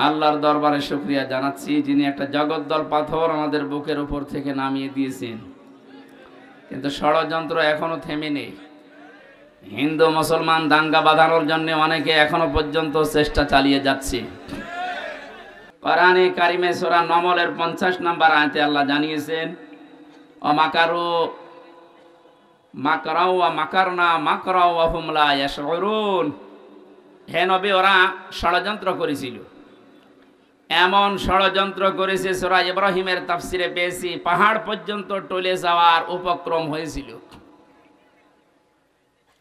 আল্লাহর দরবারে শুকরিয়া জানাচ্ছি, যিনি একটা জগদ্দল পাথর আমাদের বুকের উপর থেকে নামিয়ে দিয়েছেন। কিন্তু ষড়যন্ত্র এখনো থেমে নেই। হিন্দু মুসলমান দাঙ্গা বাঁধানোর জন্য অনেকে এখনো পর্যন্ত চেষ্টা চালিয়ে যাচ্ছে। কোরআনে কারিমে সূরা নমলের 50 নম্বর আয়াতে আল্লাহ জানিয়েছেন, অমাকারু মাকরাও ওয়া মাকারনা মাকরাও ওয়া হুম লা ইয়াশউরুন। হে নবী, ওরা ষড়যন্ত্র করেছিল, এমন ষড়যন্ত্র করেছে সূরা ইব্রাহিমের তাফসিরে পেয়েছি পাহাড় পর্যন্ত টলে যাওয়ার উপক্রম হয়েছিল।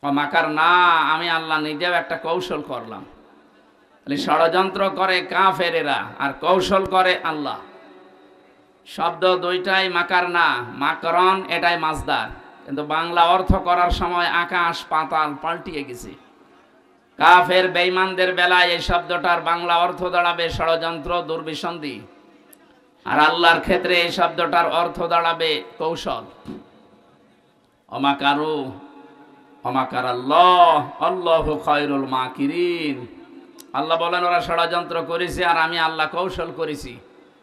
অমাকারনা, আমি আল্লাহ নিজেও একটা কৌশল করলাম। ষড়যন্ত্র করে কাফেরেরা আর কৌশল করে আল্লাহ। শব্দ দুইটাই মাকারনা, মাকরন এটাই মাজদার, কিন্তু বাংলা অর্থ করার সময় আকাশ পাতাল পাল্টিয়ে গেছে। কাফের বেঈমানদের বেলায় এই শব্দটার বাংলা অর্থ দাঁড়াবে ষড়যন্ত্র, দুর্বিসন্ধি, আর আল্লাহর ক্ষেত্রে এই শব্দটার অর্থ দাঁড়াবে কৌশল। অমাকারু অমাকার আল্লাহ আল্লাহু খায়রুল মাকিরিন। আল্লাহ বলেন ওরা ষড়যন্ত্র করেছে আর আমি আল্লাহ কৌশল করেছি,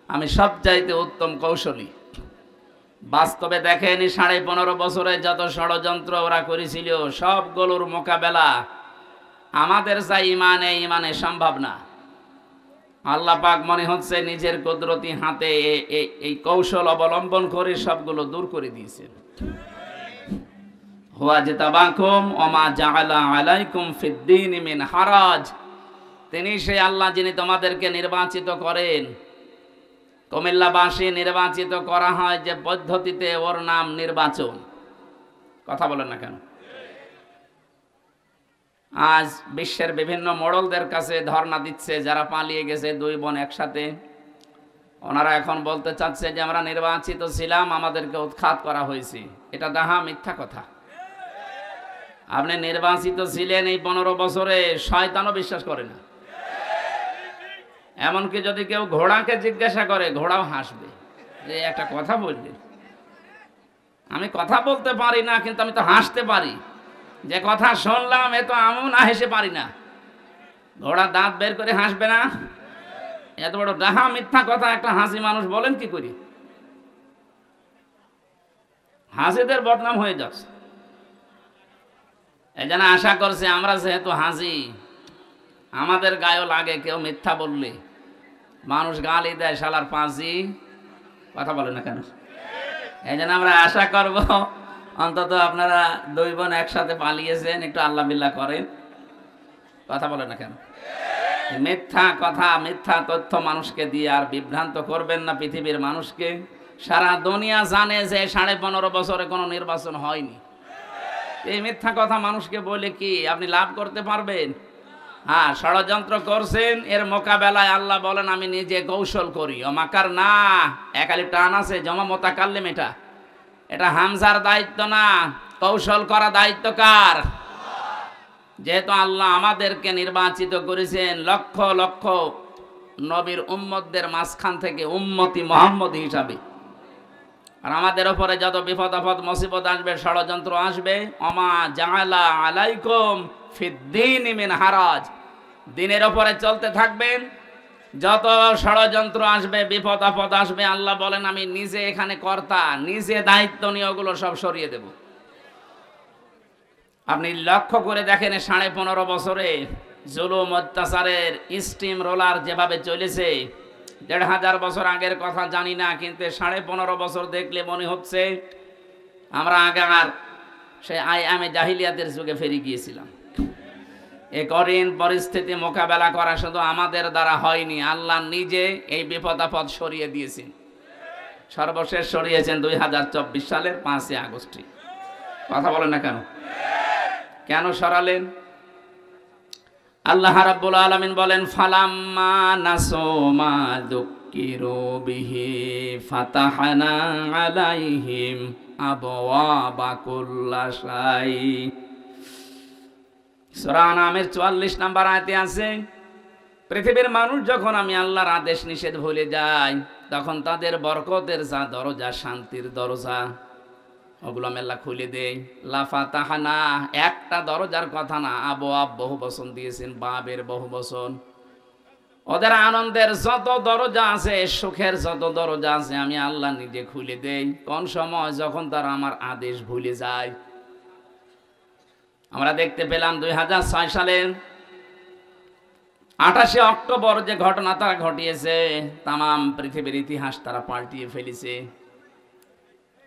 আমি সবচাইতে উত্তম কৌশলী। বাস্তবে দেখেনি 15.5 বছরে যত ষড়যন্ত্র ওরা করেছিল সবগুলোর মোকাবেলা আমাদের যা ইমানে সম্ভব না। আল্লাহ পাক মনে হচ্ছে নিজের কুদরতি হাতে এই কৌশল অবলম্বন করে সবগুলো দূর করে দিয়েছেন। হুয়া জিতাবাকুম ওমা জাআলা আলাইকুম ফিদ্দীন মিন হারাজ। তিনি সেই আল্লাহ যিনি তোমাদেরকে নির্বাচিত করেন। কুমিল্লাবাসী নির্বাচিত করা হয় যে পদ্ধতিতে, ওর নাম নির্বাচন। কথা বলেন না কেন? আজ বিশ্বের বিভিন্ন মোড়লদের কাছে ধর্ণা দিচ্ছে যারা পালিয়ে গেছে, দুই বোন একসাথে। ওনারা এখন বলতে চাচ্ছে যে আমরা নির্বাচিত ছিলাম, আমাদেরকে উৎখাত করা হয়েছে। এটা ডাহা মিথ্যা কথা। আপনি নির্বাচিত ছিলেন এই 15 বছরে, শয়তানও বিশ্বাস করে না। এমনকি যদি কেউ ঘোড়াকে জিজ্ঞাসা করে, ঘোড়াও হাসবে যে একটা কথা বললেন। আমি কথা বলতে পারি না, কিন্তু আমি তো হাসতে পারি। যে কথা শুনলাম এ তো আমিও না হেসে পারি না। ঘোড়া দাঁত বের করে হাসবে না? এত বড় ডাহা মিথ্যা কথা একটা হাসি মানুষ বলেন কি করি? হাসিদের বদনাম হয়ে যাচ্ছে। এই জন্য আশা করছে আমরা যেহেতু হাসি, আমাদের গায়েও লাগে কেউ মিথ্যা বললে। মানুষ গালি দেয়, শালার পাঁচি। কথা বলে না কেন? এই জন্য আমরা আশা করব অন্তত আপনারা দুই বোন একসাথে পালিয়েছেন, একটু আল্লাহ বিল্লাহ করেন। কথা বলে না কেন? মিথ্যা কথা, মিথ্যা তথ্য মানুষকে দিয়ে আর বিভ্রান্ত করবেন না পৃথিবীর মানুষকে। সারা দুনিয়া জানে যে 15.5 বছরে কোনো নির্বাচন হয়নি। এই মিথ্যা কথা মানুষকে বলে কি আপনি লাভ করতে পারবেন? হ্যাঁ, ষড়যন্ত্র করছেন, এর মোকাবেলায় আল্লাহ বলেন আমি নিজে কৌশল করি। অমাকার না, একালি টান আছে জমা মোতাকাল্লিম, এটা হামজার দায়িত্ব না, কৌশল করা দায়িত্ব কার? যেহেতু আল্লাহ আমাদেরকে নির্বাচিত করেছেন লক্ষ লক্ষ নবীর উম্মতদের মাঝখান থেকে উম্মতি মুহাম্মদ হিসাবে, আর আমাদের উপরে যত বিপদ আপদ মুসিবত আসবে, ষড়যন্ত্র আসবে, ওমা জাআলা আলাইকুম ফিদ্দীন মিন হারাজ, দিনের উপরে চলতে থাকবেন। যত ষড়যন্ত্র আসবে, বিপদ আপদ আসবে, আল্লাহ বলেন আমি নিজে এখানে কর্তা, নিজে দায়িত্ব নিয়ে ওগুলো সব সরিয়ে দেব। আপনি লক্ষ্য করে দেখেন 15.5 বছরে জুলুম অত্যাচারের স্টিম রোলার যেভাবে চলেছে, 1500 বছর আগের কথা জানি না, কিন্তু 15.5 বছর দেখলে মনে হচ্ছে আমরা আগার সে আমি জাহিলিয়াতের যুগে ফিরে গিয়েছিলাম। এ কঠিন পরিস্থিতি মোকাবেলা করা শুধু আমাদের দ্বারা হয়নি, আল্লাহ নিজে এই বিপদ আপদ সরিয়ে দিয়েছেন। সর্বশেষ সরিয়েছেন 2024 সালের 5 আগস্টে। কথা বলেন না কেন? কেন সরালেন? আল্লাহ রাব্বুল আলামিন বলেন ফালাম্মা নাসু মা যুক্কিরু বিহি ফাতাহনা আলাইহিম আবওয়াবা কুল্লা শাই। সূরা আনামের 44 নম্বর আয়াতে আছে, পৃথিবীর মানুষ যখন আমি আল্লাহর আদেশ নিষেধ ভুলে যায়, তখন তাদের বরকতের যা দরজা, শান্তির দরজা, ওগুলো আমি আল্লাহ খুলে দেই। লা ফাতাহনা, একটা দরজার কথা না, আবওয়াব বহু বচন দিয়েছেন, বাবের বহু বচন। ওদের আনন্দের যত দরজা আছে, সুখের যত দরজা আছে, আমি আল্লাহ নিজে খুলে দেই কোন সময়, যখন তারা আমার আদেশ ভুলে যায়। আমরা দেখতে পেলাম 2006 সালের 28শে অক্টোবর যে ঘটনা তারা ঘটিয়েছে, তামাম পৃথিবীর ইতিহাস তারা পাল্টিয়ে ফেলেছে।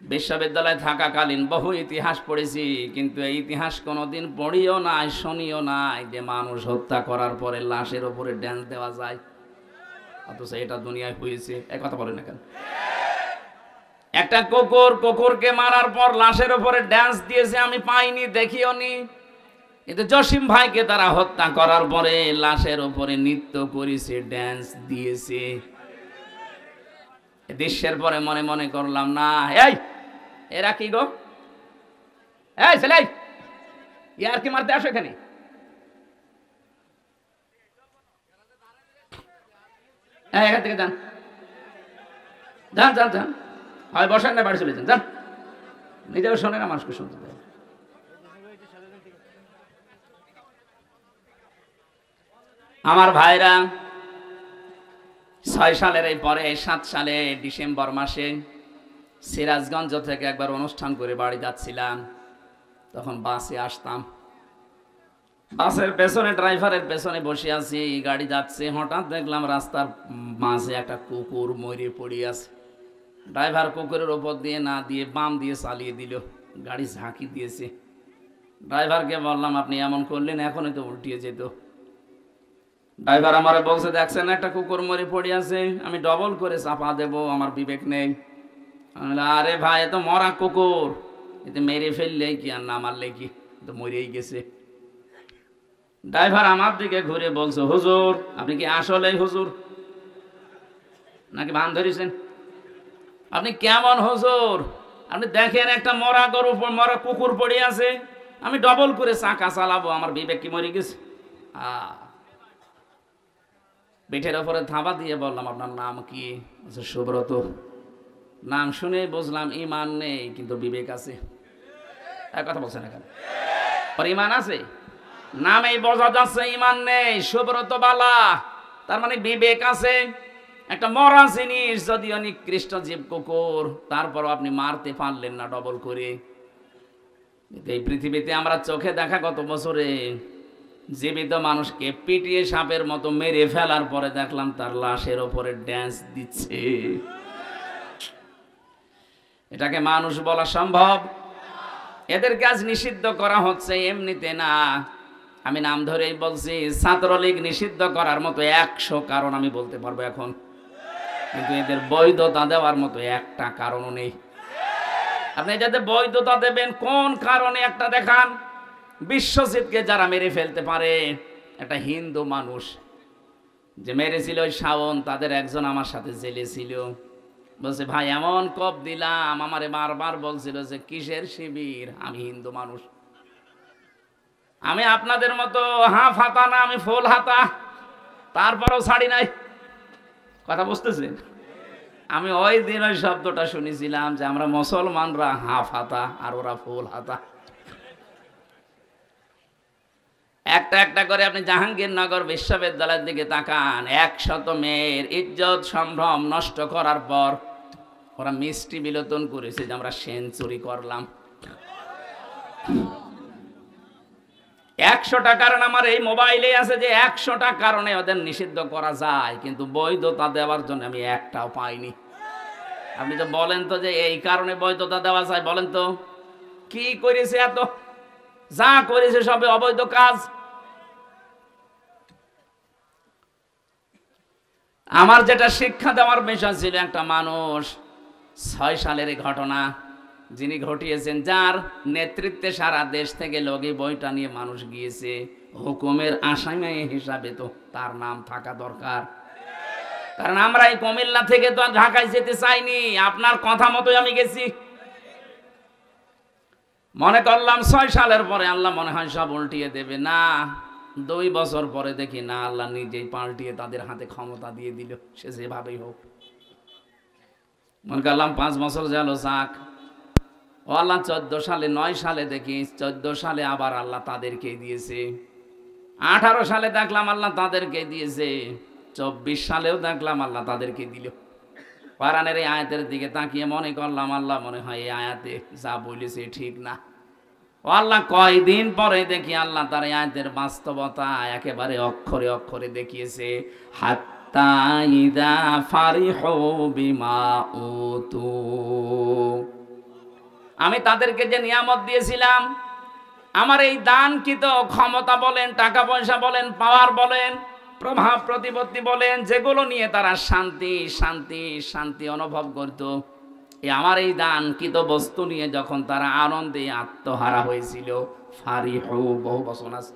বিশ্ববিদ্যালয়ে থাকাকালীন বহু ইতিহাস পড়েছি, কিন্তু এই ইতিহাস কোনোদিন পড়িও নাই, শুনিও নাই যে মানুষ হত্যা করার পরে লাশের উপরে ড্যান্স দেওয়া যায়। অথচ এটা দুনিয়ায় হয়েছে। এক কথা বলেন না কেন? একটা কুকুরকে মারার পর লাশের উপরে ড্যান্স দিয়েছে, আমি পাইনি, দেখিও নি। কিন্তু জসিম ভাইকে তারা হত্যা করার পরে লাশের উপরে নৃত্য করেছে, ড্যান্স দিয়েছে। দৃশ্যের পরে মনে মনে করলাম, না এরা কি গো, এই ছেলে ইয়ার কি মারতে আসো এখানে? এখান থেকে যান যান যান যান, হয় বসেন না বাড়ি চলে যান, যান। নিজেও শোনে না, মানুষকে শুনতে দেয়। আমার ভাইরা, 6 সালের এই পরে 7 সালে ডিসেম্বর মাসে সিরাজগঞ্জ থেকে একবার অনুষ্ঠান করে বাড়ি যাচ্ছিলাম। তখন বাসে আসতাম, বাসের পেছনে ড্রাইভারের পেছনে বসে আছি, গাড়ি যাচ্ছে। হঠাৎ দেখলাম রাস্তার মাঝে একটা কুকুর মরে পড়ে আছে। ড্রাইভার কুকুরের ওপর দিয়ে না দিয়ে বাম দিয়ে চালিয়ে দিল, গাড়ি ঝাঁকি দিয়েছে। ড্রাইভারকে বললাম, আপনি এমন করলেন, এখনই তো উল্টিয়ে যেত। ড্রাইভার আমারে বলছে, দেখছেন একটা কুকুর মরে পড়ে আছে, আমি ডবল করে চাপা দেব, আমার বিবেক নেই। আরে ভাই, এ তো মরা কুকুর, এতে মেরে ফেললে কি আর না মারলে কি, তো মরেই গেছে। ড্রাইভার আমার দিকে ঘুরে বলছে, হুজুর আপনি কি আসলেই হুজুর নাকি ভান ধরেছেন? আপনি কেমন হুজুর? আপনি দেখেন একটা মরা গরু, মরা কুকুর পড়ে আছে, আমি ডবল করে চাকা চালাবো, আমার বিবেক কি মরে গেছে? পিঠের ওপরে থাবা দিয়ে বললাম, আপনার নাম কি? সুব্রত। নাম শুনে বুঝলাম ইমান নেই, কিন্তু বিবেক আছে। এক কথা বলছেন না কেন? আর ইমান আছে, নামেই বোঝা যাচ্ছে ইমান নেই। সুব্রত বালা, তার মানে বিবেক আছে। একটা মরা জিনিস, যদিও নিকৃষ্ট জীব কুকুর, তারপরও আপনি মারতে পারলেন না ডবল করে। এই পৃথিবীতে আমরা চোখে দেখা গত বছরে জীবিত মানুষকে পিটিয়ে সাপের মতো মেরে ফেলার পরে দেখলাম তার লাশের ওপরে ড্যান্স দিচ্ছে। এটাকে মানুষ বলা সম্ভব? এদের কাজ নিষিদ্ধ করা হচ্ছে এমনিতে না, আমি নাম ধরেই বলছি। ছাত্রলীগ নিষিদ্ধ করার মতো 100 কারণ আমি বলতে পারবো এখন, কিন্তু এদের বৈধতা দেওয়ার মতো একটা কারণও নেই। আপনি যাতে বৈধতা দেবেন, কোন কারণে একটা দেখান। বিশ্বজিৎকে যারা মেরে ফেলতে পারে, একটা হিন্দু মানুষ যে মেরেছিল ওই শাওন, তাদের একজন আমার সাথে জেলে ছিল। বলছে, ভাই এমন কপ দিলাম, আমারে বারবার বলছিল যে কিসের শিবির, আমি হিন্দু মানুষ, আমি আপনাদের মতো হাফ হাতা না, আমি ফুল হাতা, তারপরও ছাড়ি নাই। কথা বুঝতেছেন? আমি ওই দিন ওই শব্দটা শুনেছিলাম যে আমরা মুসলমানরা হাফ হাতা আর ওরা ফুল হাতা। একটা একটা করে আপনি জাহাঙ্গীরনগর বিশ্ববিদ্যালয়ের দিকে তাকান, 100 মেয়ের ইজ্জত সম্ভ্রম নষ্ট করার পর ওরা মিষ্টি বিলোচন করেছে যে আমরা সেঞ্চুরি করলাম। 100টা কারণ আমার এই মোবাইলে আছে, যে 100টা কারণে ওদের নিষিদ্ধ করা যায়, কিন্তু বৈধতা দেওয়ার জন্য আমি একটাও পাইনি। আপনি তো বলেন তো যে এই কারণে বৈধতা দেওয়া যায়, বলেন তো কি করেছে? এত যা করেছে সবে অবৈধ কাজ। আমার যেটা শিক্ষা দেওয়ার বিষয় ছিল, একটা মানুষ 6 সালের এই ঘটনা যিনি ঘটিয়েছেন, যার নেতৃত্বে সারা দেশ থেকে লগি বইটা নিয়ে মানুষ গিয়েছে, হুকুমের আসামি হিসাবে তো তার নাম থাকা দরকার। কারণ আমরা এই কুমিল্লা থেকে তো ঢাকায় যেতে চাইনি, আপনার কথা মতোই আমি গেছি। মনে করলাম 6 সালের পরে আল্লাহ মনে হয় সব উল্টিয়ে দেবে। না, 2 বছর পরে দেখি না, আল্লাহ নিজেই পাল্টিয়ে তাদের হাতে ক্ষমতা দিয়ে দিল, সে যেভাবেই হোক। মনে করলাম 5 বছর গেল, যাক। ও আল্লাহ 14 সালে 9 সালে দেখি, 14 সালে আবার আল্লাহ তাদেরকে দিয়েছে। 18 সালে দেখলাম আল্লাহ তাদেরকে দিয়েছে। 24 সালেও দেখলাম আল্লাহ তাদেরকে দিল। কোরআনের এই আয়াতের দিকে তাকিয়ে মনে করলাম আল্লাহ মনে হয় এই আয়াতে যা বলেছে ঠিক না। ও আল্লাহ, কয়দিন পরে দেখি আল্লাহ তার এই আয়াতের বাস্তবতা একেবারে অক্ষরে অক্ষরে দেখিয়েছে। হাত্তা ইযা ফারিহু বিমা উতু, আমি তাদেরকে যে নিয়ামত দিয়েছিলাম, আমার এই দানকৃত ক্ষমতা বলেন, টাকা পয়সা বলেন, পাওয়ার বলেন, প্রভাব প্রতিপত্তি বলেন, যেগুলো নিয়ে তারা শান্তি শান্তি শান্তি অনুভব করত, আমার এই দানকৃত বস্তু নিয়ে যখন তারা আনন্দে আত্মহারা হয়েছিল, ফারিহু বহু বচন আছে,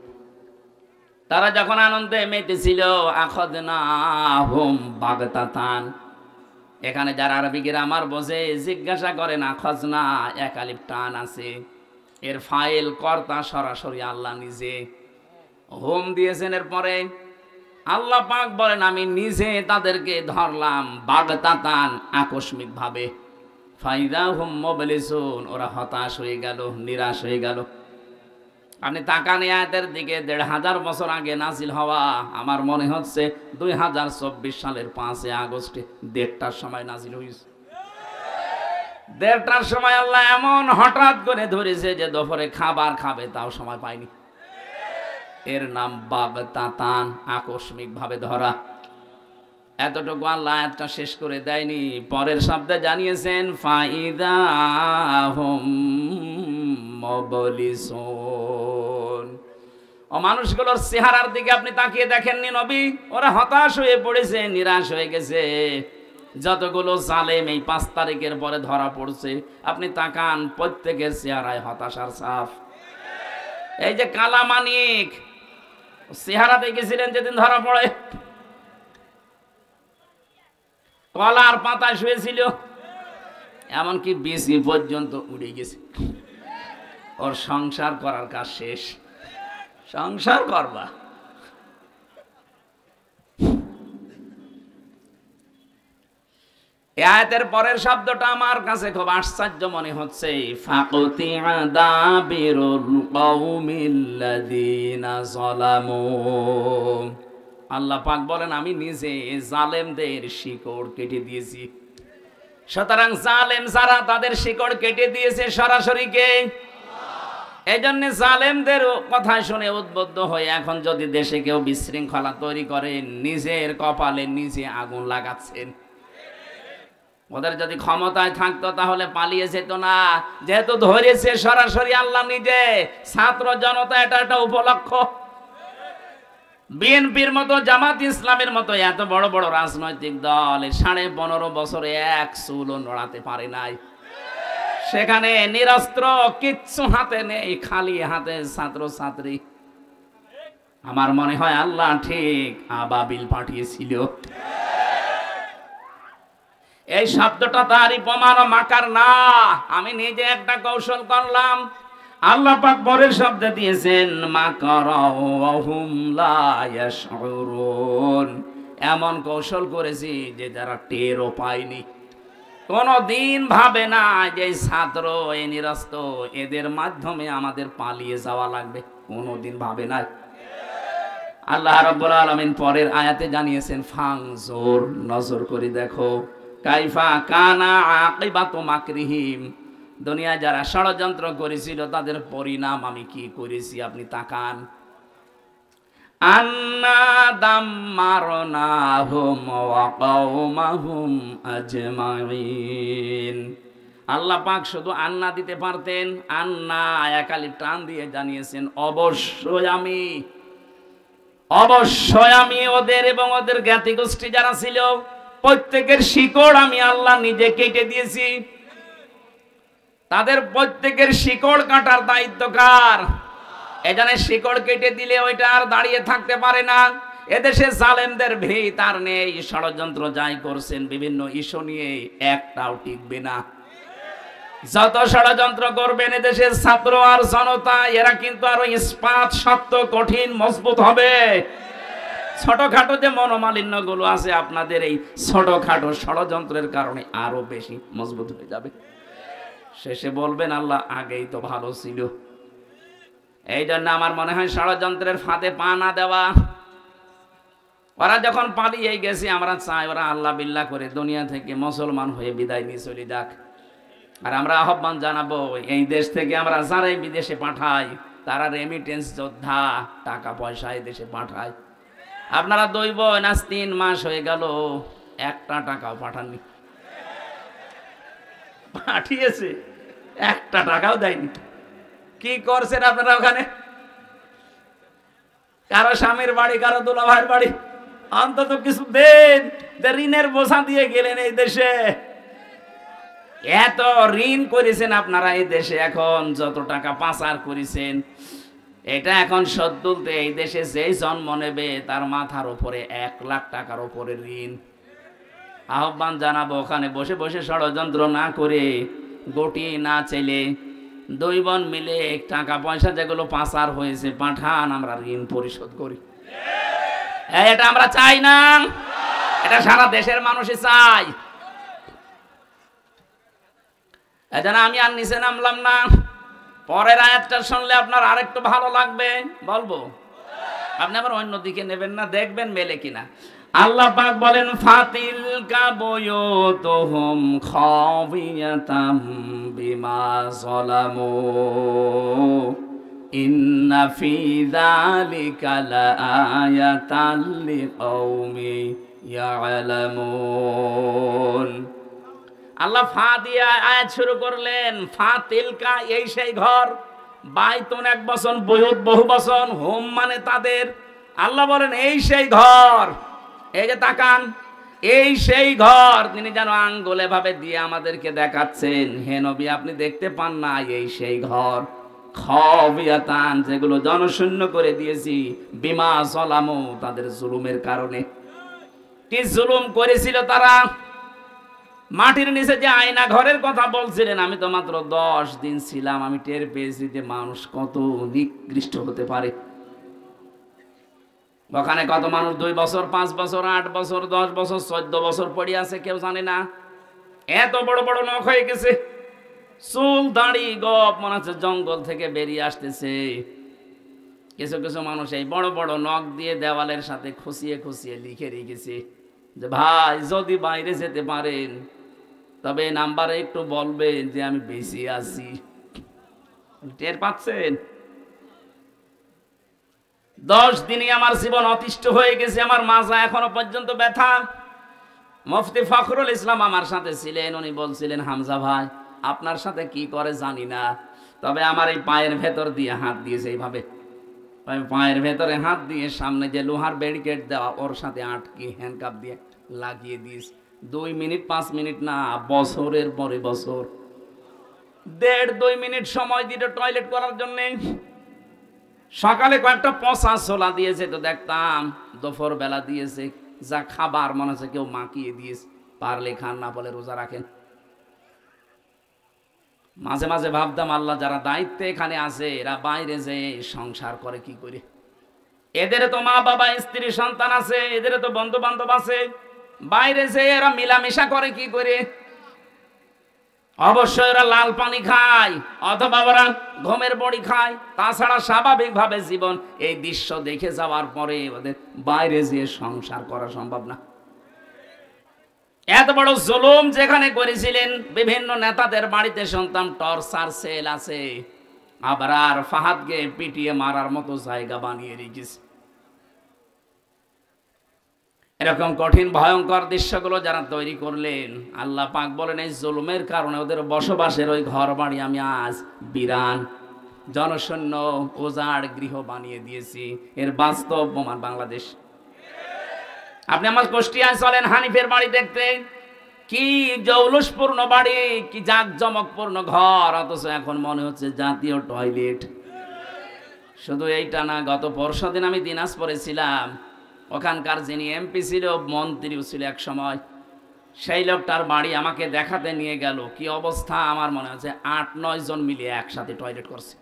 তারা যখন আনন্দে মেতেছিল, আখাযনাহুম বাগতাতান। এখানে যারা আরবি গ্রামার বোঝে জিজ্ঞাসা করেন, আখাযনা এক আলিফ টান আছে, এর ফাইল কর্তা সরাসরি আল্লাহ নিজে, হুম দিয়েছেন এর পরে আল্লাহ পাক বলেন আমি নিজে তাদেরকে ধরলাম বাগতাতান, আকস্মিক ভাবে। ফাইদা হুম মুবলিসুন, ওরা হতাশ হয়ে গেল, নিরাশ হয়ে গেল। আপনি তাকান আয়াতের দিকে, ১৫০০ বছর আগে নাজিল হওয়া, আমার মনে হচ্ছে 2024 সালের 5 আগস্টে 1:30টার সময় নাজিল হয়েছে। 1:30টার সময় আল্লাহ এমন হঠাৎ করে ধরেছে যে দুপুরে খাবার খাবে তাও সময় পায়নি। এর নাম বাগতাতান, আকস্মিক ভাবে ধরা। এতটুকু আল্লাহ আয়াতটা শেষ করে দেয়নি, পরের শব্দে জানিয়েছেন ফাইদা হুম মুবলিসুন। ও মানুষগুলোর চেহারার দিকে আপনি তাকিয়ে দেখেননি নবী? ওরা হতাশ হয়ে পড়েছে, নিরাশ হয়ে গেছে। যতগুলো জালেম এই 5 তারিখের পরে ধরা পড়ছে, আপনি তাকান, প্রত্যেকের চেহারায় হতাশার ছাপ। এই যে কালা মানিক, চেহারা দেখেছিলেন যেদিন ধরা পড়ে, কলার পাতা শুয়েছিল, এমনকি বিসি পর্যন্ত উড়ে গেছে। ওর সংসার করার কাজ শেষ। সংসার করবা, এই আয়াতের পরের শব্দটা আমার কাছে খুব আশ্চর্য মনে হচ্ছে, ফাকুতিআ দাবিরুল কওমিল্লাযীনা যালামু। আল্লাহ পাক বলেন আমি নিজে জালেমদের শিকড় কেটে দিয়েছি। সুতরাং জালেম যারা, তাদের শিকড় কেটে দিয়েছে সরাসরি কে? এই জন্য জালেমদের কথা শুনে উদ্বুদ্ধ হয়ে এখন যদি দেশে কেউ বিশৃঙ্খলা তৈরি করে, নিজের কপালে নিজে আগুন লাগাচ্ছেন। ওদের যদি ক্ষমতায় থাকতো তাহলে পালিয়ে যেত না, যেহেতু ধরেছে সরাসরি আল্লাহ নিজে। ছাত্র জনতা এটা একটা উপলক্ষ। বিএনপির মতো, জামাত ইসলামের মতো এত বড় বড় রাজনৈতিক দল 15.5 বছরে এক চুলও নড়াতে পারে নাই। সেখানে নিরস্ত্র, কিচ্ছু হাতে নেই, খালি হাতে ছাত্র ছাত্রী। আমার মনে হয় আল্লাহ ঠিক আবাবিল পাঠিয়েছিল। এই শব্দটা তারই প্রমাণ, মাকার না। আমি নিজে একটা কৌশল করলাম। আল্লাহ পাক পরের শব্দ দিয়েছেন মাকারাহুম লা ইয়াশউরুন, এমন কৌশল করেছি যে যারা টেরও পায়নি। কোনদিন ভাবে না যে ছাত্র, এই নিরস্ত, এদের মাধ্যমে আমাদের পালিয়ে যাওয়া লাগবে, কোনদিন ভাবে না। আল্লাহ রাব্বুল আলামিন পরের আয়াতে জানিয়েছেন ফাংজুর, নজর করে দেখো, কাইফা কানা আকিবাতু মাকরিহিম, দুনিয়ায় যারা ষড়যন্ত্র করেছিল তাদের পরিণাম আমি কি করেছি আপনি তাকান। আন্না দাম্মারনাহুম ওয়া কওমাহুম আজমাইন। আল্লাহ পাক শুধু আন্না দিতে পারতেন, আন্না একালি টান দিয়ে জানিয়েছেন অবশ্যই আমি ওদের এবং ওদের জ্ঞাতি গোষ্ঠী যারা ছিল প্রত্যেকের শিকড় আমি আল্লাহ নিজে কেটে দিয়েছি। তাদের প্রত্যেকের শিকড় কাটার দায়িত্ব কার? এখানে শিকড় কেটে দিলে ওইটা আর দাঁড়িয়ে থাকতে পারে না। এদেশে জালেমদের ভিত আর নেই, ষড়যন্ত্র যাই করছেন বিভিন্ন ইস্যু নিয়ে, একটাও টিকবে না। যত ষড়যন্ত্র করবেন এদেশের ছাত্র আর জনতা, এরা কিন্তু আরো ইস্পাত শক্ত, কঠিন, মজবুত হবে। ছোটখাটো যে মনোমালিন্য গুলো আছে আপনাদের, এই ছোটখাটো ষড়যন্ত্রের কারণে আরো বেশি মজবুত হয়ে যাবে। শেষে বলবেন আল্লাহ আগেই তো ভালো ছিল। এই জন্য আমার মনে হয় ষড়যন্ত্রের ফাঁদে পা না দেওয়া, ওরা যখন পালিয়ে গেছে আমরা চাই ওরা আল্লাহ বিল্লাহ করে দুনিয়া থেকে মুসলমান হয়ে বিদায় নিয়ে চলে যাক। আর আমরা আহ্বান জানাবো এই দেশ থেকে আমরা যারাই বিদেশে পাঠাই তারা রেমিটেন্স যোদ্ধা, টাকা পয়সা এই দেশে পাঠায়। আপনারা 2 বোন আজ 3 মাস হয়ে গেল একটা টাকাও পাঠাননি। পাঠিয়েছে, একটা টাকাও দেয়নি। কি করছেন আপনারা ওখানে? কারো স্বামীর বাড়ি, কারো দুলা ভাইয়ের বাড়ি, অন্তত কিছু দেন। ঋণের বোঝা দিয়ে গেলেন এই দেশে। এত ঋণ করেছেন আপনারা এই দেশে, এখন যত টাকা পাচার করেছেন এটা এখন শোধ তুলতে এই দেশে যেই জন্ম নেবে তার মাথার উপরে 1 লাখ টাকার উপরে ঋণ। আহ্বান জানাবো ওখানে বসে বসে ষড়যন্ত্র না করে, গটি না চাইলে 2 বোন মিলে টাকা পয়সা যেগুলো পাচার হয়েছে পাঠান, আমরা ঋণ পরিশোধ করি। এটা আমরা চাই না, এটা সারা দেশের মানুষই চাই। এজন্য আমি আর নিচে নামলাম না। পরের আয়াতটা শুনলে আপনার আরেকটু ভালো লাগবে, বলবো। আপনি আবার অন্য দিকে নেবেন না, দেখবেন মেলে কিনা। আল্লাহ পাক বলেন ফাতিল কাবুয়ুতুহুম খাবিয়াতাম বিমা যালামু ইন্না ফি যালিকা লাআয়াতাল লিকাউমি ইয়ালামুন। আল্লাহ ফা দিয়ে আয়াত শুরু করলেন। ফাতিলকা এই সেই ঘর, বাইতুন 1 বচন, বুয়ুত বহু বচন, হোম মানে তাদের। আল্লাহ বলেন এই সেই ঘর। এই যে তাকান, এই সেই ঘর। তিনি যেন আঙ্গুলে ভাবে দিয়ে আমাদেরকে দেখাচ্ছেন, হে নবী আপনি দেখতে পান না? এই সেই ঘর। খাবিয়াতান, যেগুলো জনশূন্য করে দিয়েছি, বিমা যালামু, তাদের জুলুমের কারণে। কি জুলুম করেছিল তারা? মাটির নিচে যে আয়না ঘরের কথা বলছিলেন, আমি তো মাত্র 10 দিন ছিলাম, আমি টের পেয়েছি যে মানুষ কত নিকৃষ্ট হতে পারে। ওখানে কত মানুষ 2 বছর, 5 বছর, 8 বছর, 10 বছর, 14 বছর পড়ে আছে, কেউ জানে না। এত বড় বড় নখ হয়ে গেছে, চুল দাড়ি গপ মনে হচ্ছে জঙ্গল থেকে বেরিয়ে আসতেছে। কিছু কিছু মানুষ এই বড় বড় নখ দিয়ে দেওয়ালের সাথে খুশিয়ে খুশিয়ে লিখে রেখেছে যে ভাই যদি বাইরে যেতে পারেন তবে নাম্বারে একটু বলবেন যে আমি বেশি আছি। টের পাচ্ছেন? 10 দিনে আমার জীবন অতিষ্ঠ হয়ে গেছে, আমার মাজা এখনো পর্যন্ত ব্যথা। মুফতি ফখরুল ইসলাম আমার সাথে ছিলেন, উনি বলছিলেন হামজা ভাই আপনার সাথে কি করে জানি না, তবে আমার এই পায়ের ভেতর দিয়ে হাত দিয়েছে, এইভাবে পায়ের ভেতরে হাত দিয়ে সামনে যে লোহার ব্যারিকেড দেওয়া ওর সাথে আটকে হ্যান্ডকাপ দিয়ে লাগিয়ে দিস। 2 মিনিট 5 মিনিট না, বছরের পরে বছর। 1.5-2 মিনিট সময় দিল টয়লেট করার জন্য। সকালে কয়েকটা পচা ছোলা দিয়েছে তো দেখতাম, দুপুর বেলা দিয়েছে যা খাবার মনে হচ্ছে কেউ মাখিয়ে দিয়েছে, পারলে খান না বলে রোজা রাখেন। মাঝে মাঝে ভাবতাম আল্লাহ যারা দায়িত্বে এখানে আছে এরা বাইরে যে সংসার করে কি করে? এদের তো মা বাবা স্ত্রী সন্তান আছে, এদের তো বন্ধু বান্ধব আছে, বাইরে যে এরা মিলামেশা করে কি করে? অবশ্যই এরা লাল পানি খায় অথবা ওরা ঘুমের বড়ি খায়, তাছাড়া স্বাভাবিকভাবে জীবন এই দৃশ্য দেখে যাওয়ার পরে ওদের বাইরে যেয়ে সংসার করা সম্ভব না। এত বড় জুলুম যেখানে করেছিলেন, বিভিন্ন নেতাদের বাড়িতে শুনতাম টর্চার সেল আছে, আবার আর ফাহাদকে পিটিয়ে মারার মতো জায়গা বানিয়ে রেখেছে। এরকম কঠিন ভয়ঙ্কর দৃশ্যগুলো যারা তৈরি করলেন, আল্লাহ পাক বলেন এই জুলুমের কারণে ওদের বসবাসের ওই ঘর বাড়ি আমি আজ বিরান জনশূন্য উজাড় গৃহ বানিয়ে দিয়েছি। এর বাস্তব প্রমাণ বাংলাদেশ। আপনি আমার কুষ্টিয়ায় চলেন হানিফের বাড়ি দেখতে, কি জৌলুসপূর্ণ বাড়ি, কি জাঁকজমকপূর্ণ ঘর, অথচ এখন মনে হচ্ছে জাতীয় টয়লেট। শুধু এইটা না, গত পরশুদিন আমি দিনাজপুরে ছিলাম, ওখানকার যিনি এমপি ছিল, মন্ত্রীও ছিল এক সময়, সেই লোকটার বাড়ি আমাকে দেখাতে নিয়ে গেল। কি অবস্থা, আমার মনে হচ্ছে 8-9 জন মিলে একসাথে টয়লেট করছে,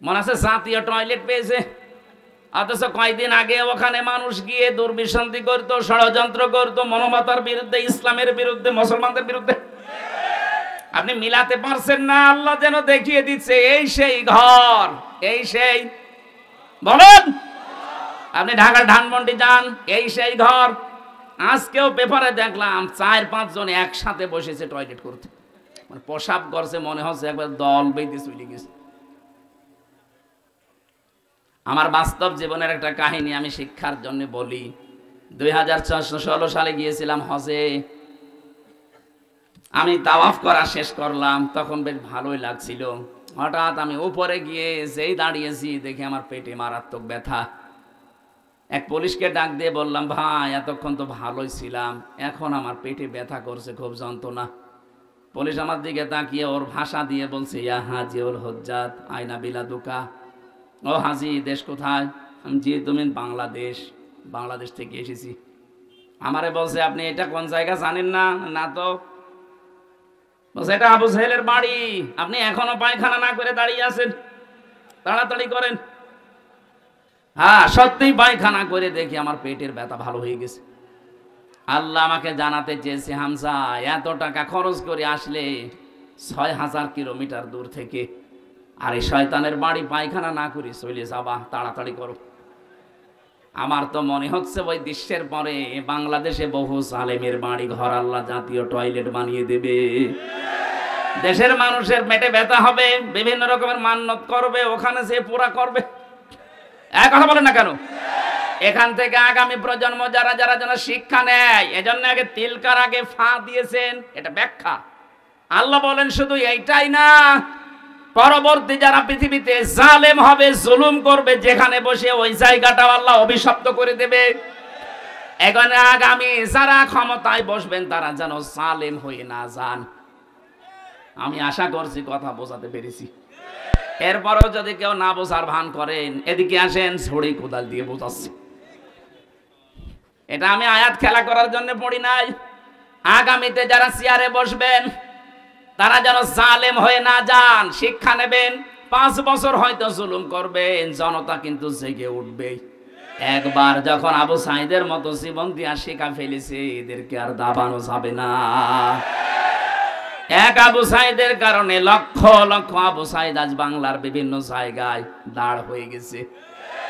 মনে হচ্ছে জাতীয় টয়লেট পেয়েছে। অথচ কয়েকদিন আগে ওখানে মানুষ গিয়ে দুর্বিসন্ধি করতো, ষড়যন্ত্র করতো মানবতার বিরুদ্ধে, ইসলামের বিরুদ্ধে, মুসলমানদের বিরুদ্ধে। আপনি মিলাতে পারছেন না, আল্লাহ যেন দেখিয়ে দিচ্ছে এই সেই ঘর, এই সেই, বলেন আপনি ঢাকার ধানমন্ডি যান, এই সেই ঘর। আজকেও পেপারে দেখলাম 4-5 জন একসাথে বসেছে টয়লেট করতে, মানে প্রসাব করছে, মনে হচ্ছে একবার দল বেঁধে চলে গেছে। আমার বাস্তব জীবনের একটা কাহিনী আমি শিক্ষার জন্য বলি। 2016 সালে গিয়েছিলাম হজে। আমি তাওয়াফ করা শেষ করলাম, তখন বেশ ভালোই লাগছিল। হঠাৎ আমি উপরে গিয়ে যেই দাঁড়িয়েছি দেখি আমার পেটে মারাত্মক ব্যথা। এক পুলিশকে ডাক দিয়ে বললাম, ভাই এতক্ষণ তো ভালোই ছিলাম, এখন আমার পেটে ব্যথা করছে, খুব যন্ত্রণা। পুলিশ আমার দিকে তাকিয়ে ওর ভাষা দিয়ে বলছে, ইয়া হাজি ওল হজ্জাত আয়না বিলাদুকা। ও হাজি, দেশ কোথায়? আমি জি, তুমি? বাংলাদেশ থেকে এসেছি। আমারে বলছে, আপনি এটা কোন জায়গা জানেন না? না তো। বলছে, এটা আবু সাহেলের বাড়ি, আপনি এখনো পায়খানা না করে দাঁড়িয়ে আছেন, তাড়াতাড়ি করেন। হ্যাঁ, সত্যিই পায়খানা করে দেখি আমার পেটের ব্যথা ভালো হয়ে গেছে। আল্লাহ আমাকে জানাতে চেয়েছে, হামজা এত টাকা খরচ করে আসলে 6000 কিলোমিটার দূর থেকে, আর এই শয়তানের বাড়ি পায়খানা না করে চলে যাবা, তাড়াতাড়ি করো। আমার তো মনে হচ্ছে ওই দৃশ্যের পরে বাংলাদেশে বহু জালেমের বাড়ি ঘর আল্লাহ জাতীয় টয়লেট বানিয়ে দেবে। দেশের মানুষের পেটে ব্যথা হবে, বিভিন্ন রকমের মান্যত করবে, ওখানে সে পুরা করবে। এক কথা বলেন না কেন? এখান থেকে আগামী প্রজন্ম যারা যারা যেন শিক্ষা নেয়, এজন্য আগে তিলকার আগে ফা দিয়েছেন, এটা ব্যাখ্যা। আল্লাহ বলেন শুধু এইটাই না, পরবর্তী যারা পৃথিবীতে জালেম হবে, জুলুম করবে, যেখানে বসে ওই জায়গাটাও আল্লাহ অভিশপ্ত করে দেবে। এখানে আগামী যারা ক্ষমতায় বসবেন তারা যেন জালেম হয়ে না যান। আমি আশা করছি কথা বোঝাতে পেরেছি। এরপরও যদি কেউ না বোঝার ভান করেন, এদিকে আসেন, ছড়ি কোদাল দিয়ে বোঝাচ্ছি। এটা আমি আয়াত খেলা করার জন্য পড়ি নাই। আগামীতে যারা চেয়ারে বসবেন তারা যেন জালেম হয়ে না যান, শিক্ষা নেবেন। 5 বছর হয়তো জুলুম করবেন, জনতা কিন্তু জেগে উঠবে। একবার যখন আবু সাইদের মতো জীবন দিয়া শিখা ফেলেছে, এদেরকে আর দাবানো যাবে না। এক আবু সাইদের কারণে লক্ষ লক্ষ আবু সাইদ আজ বাংলার বিভিন্ন জায়গায় দাঁড় হয়ে গেছে।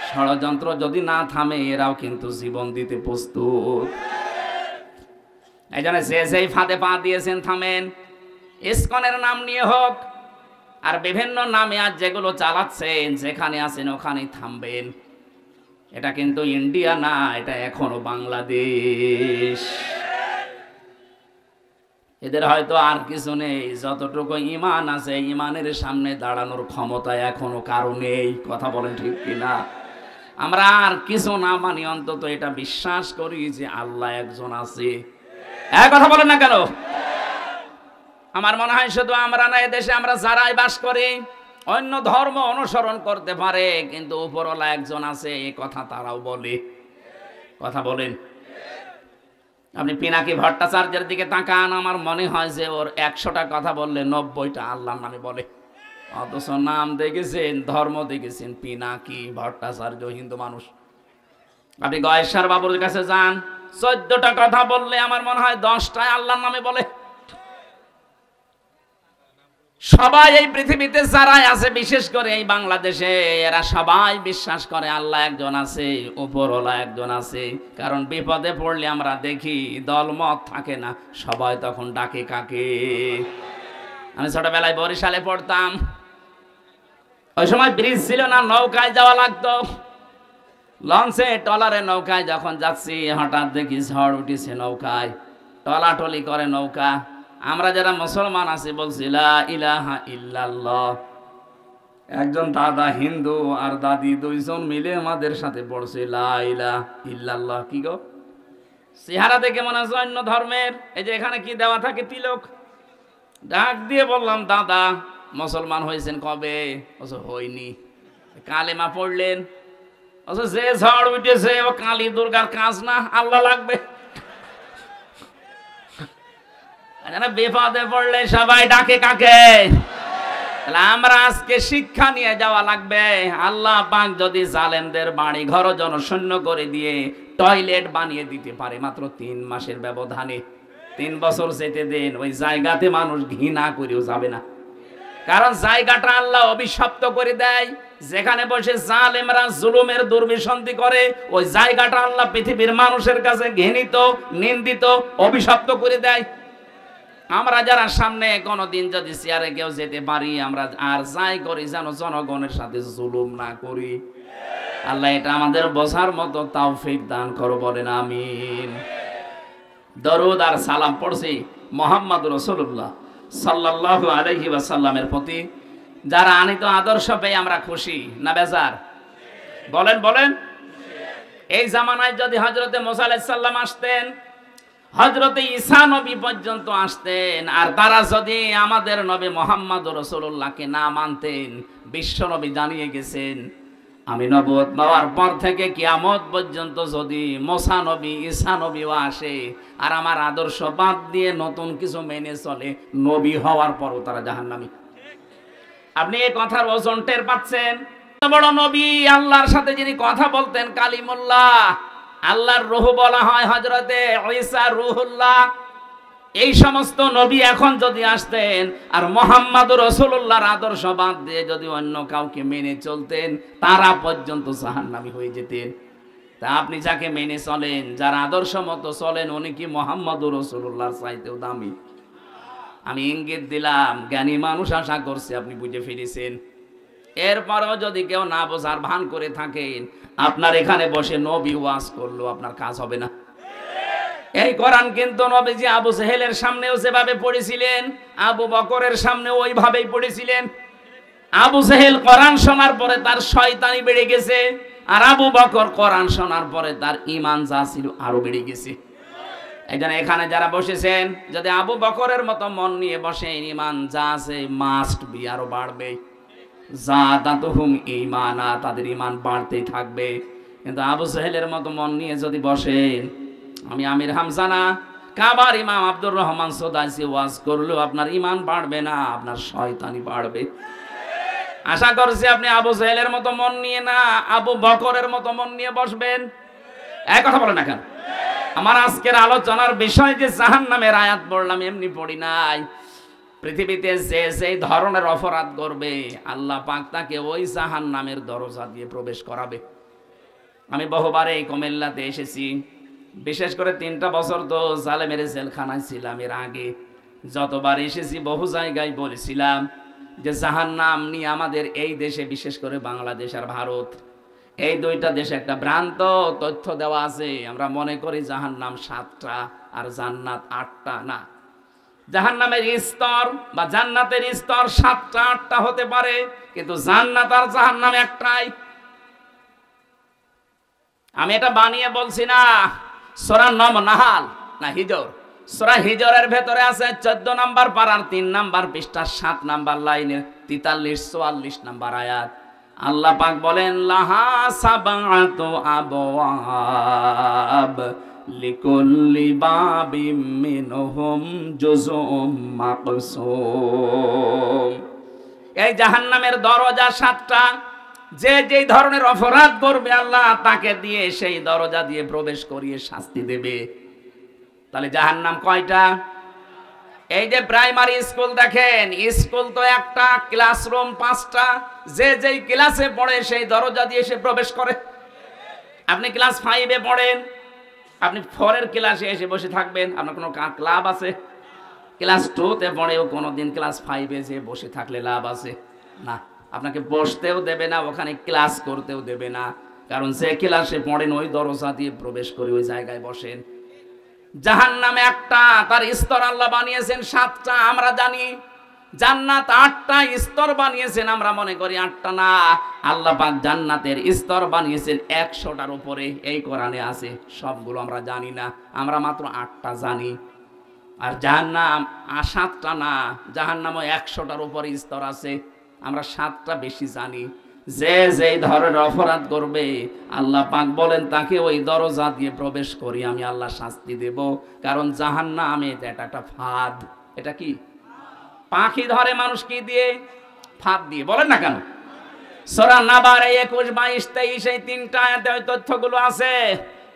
ষড়যন্ত্র যদি না থামে, এরাও কিন্তু জীবন দিতে প্রস্তুত। এই জন্য যেই ফাঁদে পা দিয়েছেন থামেন। ইসকনের নাম নিয়ে হোক আর বিভিন্ন নামে আজ যেগুলো চালাচ্ছেন, যেখানে আছেন ওখানেই থামবেন। এটা কিন্তু ইন্ডিয়া না, এটা এখনো বাংলাদেশ। এদের হয়তো আর কিছু নেই, যতটুকু ঈমান আছে ঈমানের সামনে দাঁড়ানোর ক্ষমতা এখনো কারো নেই। কথা বলেন ঠিক কিনা? আমরা আর কিছু না মানি, অন্তত এটা বিশ্বাস করি যে আল্লাহ একজন আছে। এক কথা বলেন না কেন? আমার মনে হয় শুধু আমরা না, এদেশে আমরা যারাই বাস করি অন্য ধর্ম অনুসরণ করতে পারে, কিন্তু উপরওয়ালা একজন আছে, এই কথা তারাও বলে। কথা বলেন। আপনি পিনাকি ভট্টাচার্যের দিকে তাকান, আমার মনে হয় যে ওর 100টা কথা বললে 90টা আল্লাহর নামে বলে। অথচ নাম দেখেছেন, ধর্ম দেখেছেন পিনাকি ভট্টাচার্য, হিন্দু মানুষ। আপনি গয়েশ্বর বাবুর কাছে যান, 14টা কথা বললে আমার মনে হয় 10টায় আল্লাহর নামে বলে। সবাই এই পৃথিবীতে যারাই আছে, বিশেষ করে এই বাংলাদেশে, এরা সবাই বিশ্বাস করে আল্লাহ একজন আছে, উপরওয়ালা একজন আছে। কারণ বিপদে পড়লে আমরা দেখি দলমত থাকে না, সবাই তখন ডাকে কাকে? আমি ছোটবেলায় বরিশালে পড়তাম, ওই সময় ব্রিজ ছিল না, নৌকায় যাওয়া লাগতো। লঞ্চে ট্রলারে নৌকায় যখন যাচ্ছি, হঠাৎ দেখি ঝড় উঠেছে নৌকায়, টলাটলি করে নৌকা। আমরা যারা মুসলমান আছি বলছি লা ইলাহা ইল্লাল্লাহ। একজন দাদা হিন্দু আর দাদি দুইজন মিলে আমাদের সাথে পড়ছে লা ইলাহা ইল্লাল্লাহ। কি গো, চেহারা দেখে মনে হচ্ছে অন্য ধর্মের। এই যে এখানে কি দেওয়া থাকে, তিলক। ডাক দিয়ে বললাম, দাদা মুসলমান হয়েছেন কবে? হইনি। কালেমা পড়লেন? যে ঝড় উঠেছে ও কালী দুর্গার কাজ না, আল্লাহ লাগবে। বিপদে পড়লে সবাই ডাকে কাকে? আমরা আজকে শিক্ষা নিয়ে যাওয়া লাগবে। আল্লাহ পাক যদি জালেমদের বাড়ি ঘর জনশূন্য করে দিয়ে টয়লেট বানিয়ে দিতে পারে মাত্র 3 মাসের ব্যবধানে, 3 বছর যেতে দেন, ওই জায়গাতে মানুষ ঘৃণা করেও যাবে না। কারণ জায়গাটা আল্লাহ অভিশপ্ত করে দেয়। যেখানে বসে জালেমরা জুলুমের দুর্বিসন্ধি করে, ওই জায়গাটা আল্লাহ পৃথিবীর মানুষের কাছে ঘৃণিত, নিন্দিত, অভিশপ্ত করে দেয়। আমরা যারা সামনে কোনোদিন যদি চেয়ারে কেউ যেতে পারি, আমরা আর যাই করি যেন জনগণের সাথে জুলুম না করি। আল্লাহ এটা আমাদের বোঝার মতো তৌফিক দান করো, বলেন আমিন। দরুদ আর সালাম পড়ছি মুহাম্মদ রাসূলুল্লাহ সাল্লাল্লাহু আলাইহি ওয়াসাল্লামের প্রতি। যারা আনিত আদর্শ পেয়ে আমরা খুশি না বেজার? বলেন বলেন। এই জামানায় যদি হযরতে মুসা আলাইহিস সালাম আসতেন, হযরতে ঈসা নবী পর্যন্ত আসতেন, আর তারা যদি আমাদের নবী মুহাম্মদ রাসূলুল্লাহকে না মানতেন, বিশ্ব নবী জানিয়ে গেছেন আমি নবুয়ত পাওয়ার পর থেকে কিয়ামত পর্যন্ত যদি মুসা নবী ঈসা নবীও আসে আর আমার আদর্শ বাদ দিয়ে নতুন কিছু মেনে চলে, নবী হওয়ার পরও তারা জাহান্নামী। আপনি এই কথার ওজন টের পাচ্ছেন? বড় নবী, আল্লাহর সাথে যিনি কথা বলতেন কালিমুল্লাহ, আল্লাহর রূহ বলা হয় হযরতে ঈসা রূহুল্লাহ। এই সমস্ত নবী এখন যদি আসতেন আর মুহাম্মদুর রাসূলুল্লাহর আদর্শ বাদ দিয়ে যদি অন্য কাউকে মেনে চলতেন, তারা পর্যন্ত জাহান্নামী হয়ে যেতেন। তা আপনি যাকে মেনে চলেন, যার আদর্শ মতো চলেন, উনি কি মুহাম্মদুর রাসূলুল্লাহর চাইতেও দামি? আমি ইঙ্গিত দিলাম, জ্ঞানী মানুষ আশা করছি আপনি বুঝে ফিরেছেন। এরপরেও যদি কেউ না বোঝার ভান করে থাকেন, আপনার এখানে বসে নবী ওয়াজ করলো আপনার কাজ হবে না। এই কোরআন কিন্তু নবীজি আবু জেহেলের সামনেও যেভাবে পড়েছিলেন, আবু বকরের সামনে ওইভাবেই পড়েছিলেন। আবু জেহেল কোরআন শোনার পরে তার শয়তানি বেড়ে গেছে, আর আবু বকর কোরআন শোনার পরে তার ঈমান যা ছিল আরো বেড়ে গেছে। এই জন্য এখানে যারা বসেছেন, যদি আবু বকরের মতো মন নিয়ে বসেন, ঈমান যা আছে মাস্ট বি আরো বাড়বে। যাদাতুহুম ঈমানা, তাদের ঈমান বাড়তেই থাকবে। কিন্তু আবু জেহেলের মতো মন নিয়ে যদি বসেন, আমি আমির হামজানা কাবার ইমাম আব্দুর রহমান সোদাইসি ওয়াজ করলেও আপনার ঈমান বাড়বে না, আপনার শয়তানি বাড়বে। আশা করছি আপনি আবু জেহেলের মতো মন নিয়ে না, আবু বকরের মতো মন নিয়ে বসবেন। এক কথা বলেন না কেন? আমার আজকের আলোচনার বিষয় যে জাহান্নামের আয়াত পড়লাম, এমনি পড়ি নাই। পৃথিবীতে যে যেই ধরনের অপরাধ করবে, আল্লাহ পাক তাকে ওই জাহান্নামের দরজা দিয়ে প্রবেশ করাবে। আমি বহুবার এই কুমিল্লাতে এসেছি, বিশেষ করে 3টা বছর তো জালেমের জেলখানায় ছিলাম। এর আগে যতবার এসেছি বহু জায়গায় বলেছিলাম যে জাহান্নাম নিয়ে আমাদের এই দেশে, বিশেষ করে বাংলাদেশ আর ভারত, এই 2টা দেশে একটা ভ্রান্ত তথ্য দেওয়া আছে। আমরা মনে করি জাহান্নাম 7টা আর জান্নাত 8টা। না, জাহান্নামের স্তর বা জান্নাতের স্তর 7টা 8টা হতে পারে, কিন্তু জান্নাত আর জাহান্নাম একটাই। আমি এটা বানিয়ে বলছি না। সূরা নাহাল না হিজর, সূরা হিজরের ভেতরে আছে 14 নম্বর পারার 3 নম্বর পৃষ্ঠা 7 নম্বর লাইনের 43-44 নম্বর আয়াত। আল্লাহ পাক বলেন, লাহা সাবাতু আবওয়াব লিকুল্লি বাবিম মিনহুম জুজুম মাকসুম। এই জাহান্নামের দরজা 7টা। যে যেই ধরনের অপরাধ করবে, আল্লাহ তাকে দিয়ে সেই দরজা দিয়ে প্রবেশ করিয়ে শাস্তি দেবে। তাহলে জাহান্নাম কয়টা? এই যে প্রাইমারি স্কুল দেখেন, স্কুল তো একটা, ক্লাসরুম 5টা। যে যেই ক্লাসে পড়ে সেই দরজা দিয়ে সে প্রবেশ করে। আপনি ক্লাস 5-এ পড়েন, আপনি 4-এর ক্লাসে এসে বসে থাকবেন, আপনার কোনো ক্লাব আছে? ক্লাস 2-তে পড়েও কোনোদিন ক্লাস 5-এ যে বসে থাকলে লাভ আছে? না, আপনাকে বসতেও দেবে না, ওখানে ক্লাস করতেও দেবে না। কারণ যে ক্লাসে পড়েন ওই দরজা দিয়ে প্রবেশ করে ওই জায়গায় বসেন। জাহান্নামে একটা, তার স্তর আল্লাহ বানিয়েছেন 7টা। আমরা জানি জান্নাত 8টা স্তর বানিয়েছেন, আমরা মনে করি 8টা। না, আল্লাহ পাক জান্নাতের স্তর বানিয়েছেন 100টার উপরে। এই কোরআনে আছে, সবগুলো আমরা জানি না, আমরা মাত্র 8টা জানি। আর জাহান্নাম 7টা না, জাহান্নামও 100টার উপরে স্তর আছে, আমরা 7টা বেশি জানি। যে যেই ধরনের অপরাধ করবে, আল্লাহ পাক বলেন তাকে ওই দরজা দিয়ে প্রবেশ করি আমি আল্লাহ শাস্তি দেব। কারণ জাহান্নামে এটা একটা ফাঁদ। এটা কি? পাখি ধরে মানুষ কি দিয়ে? ফাঁদ দিয়ে। বলেন না কেন? সূরা নাবার 21, 22, 23 এই 3টা আয়াতে ওই তথ্যগুলো আছে।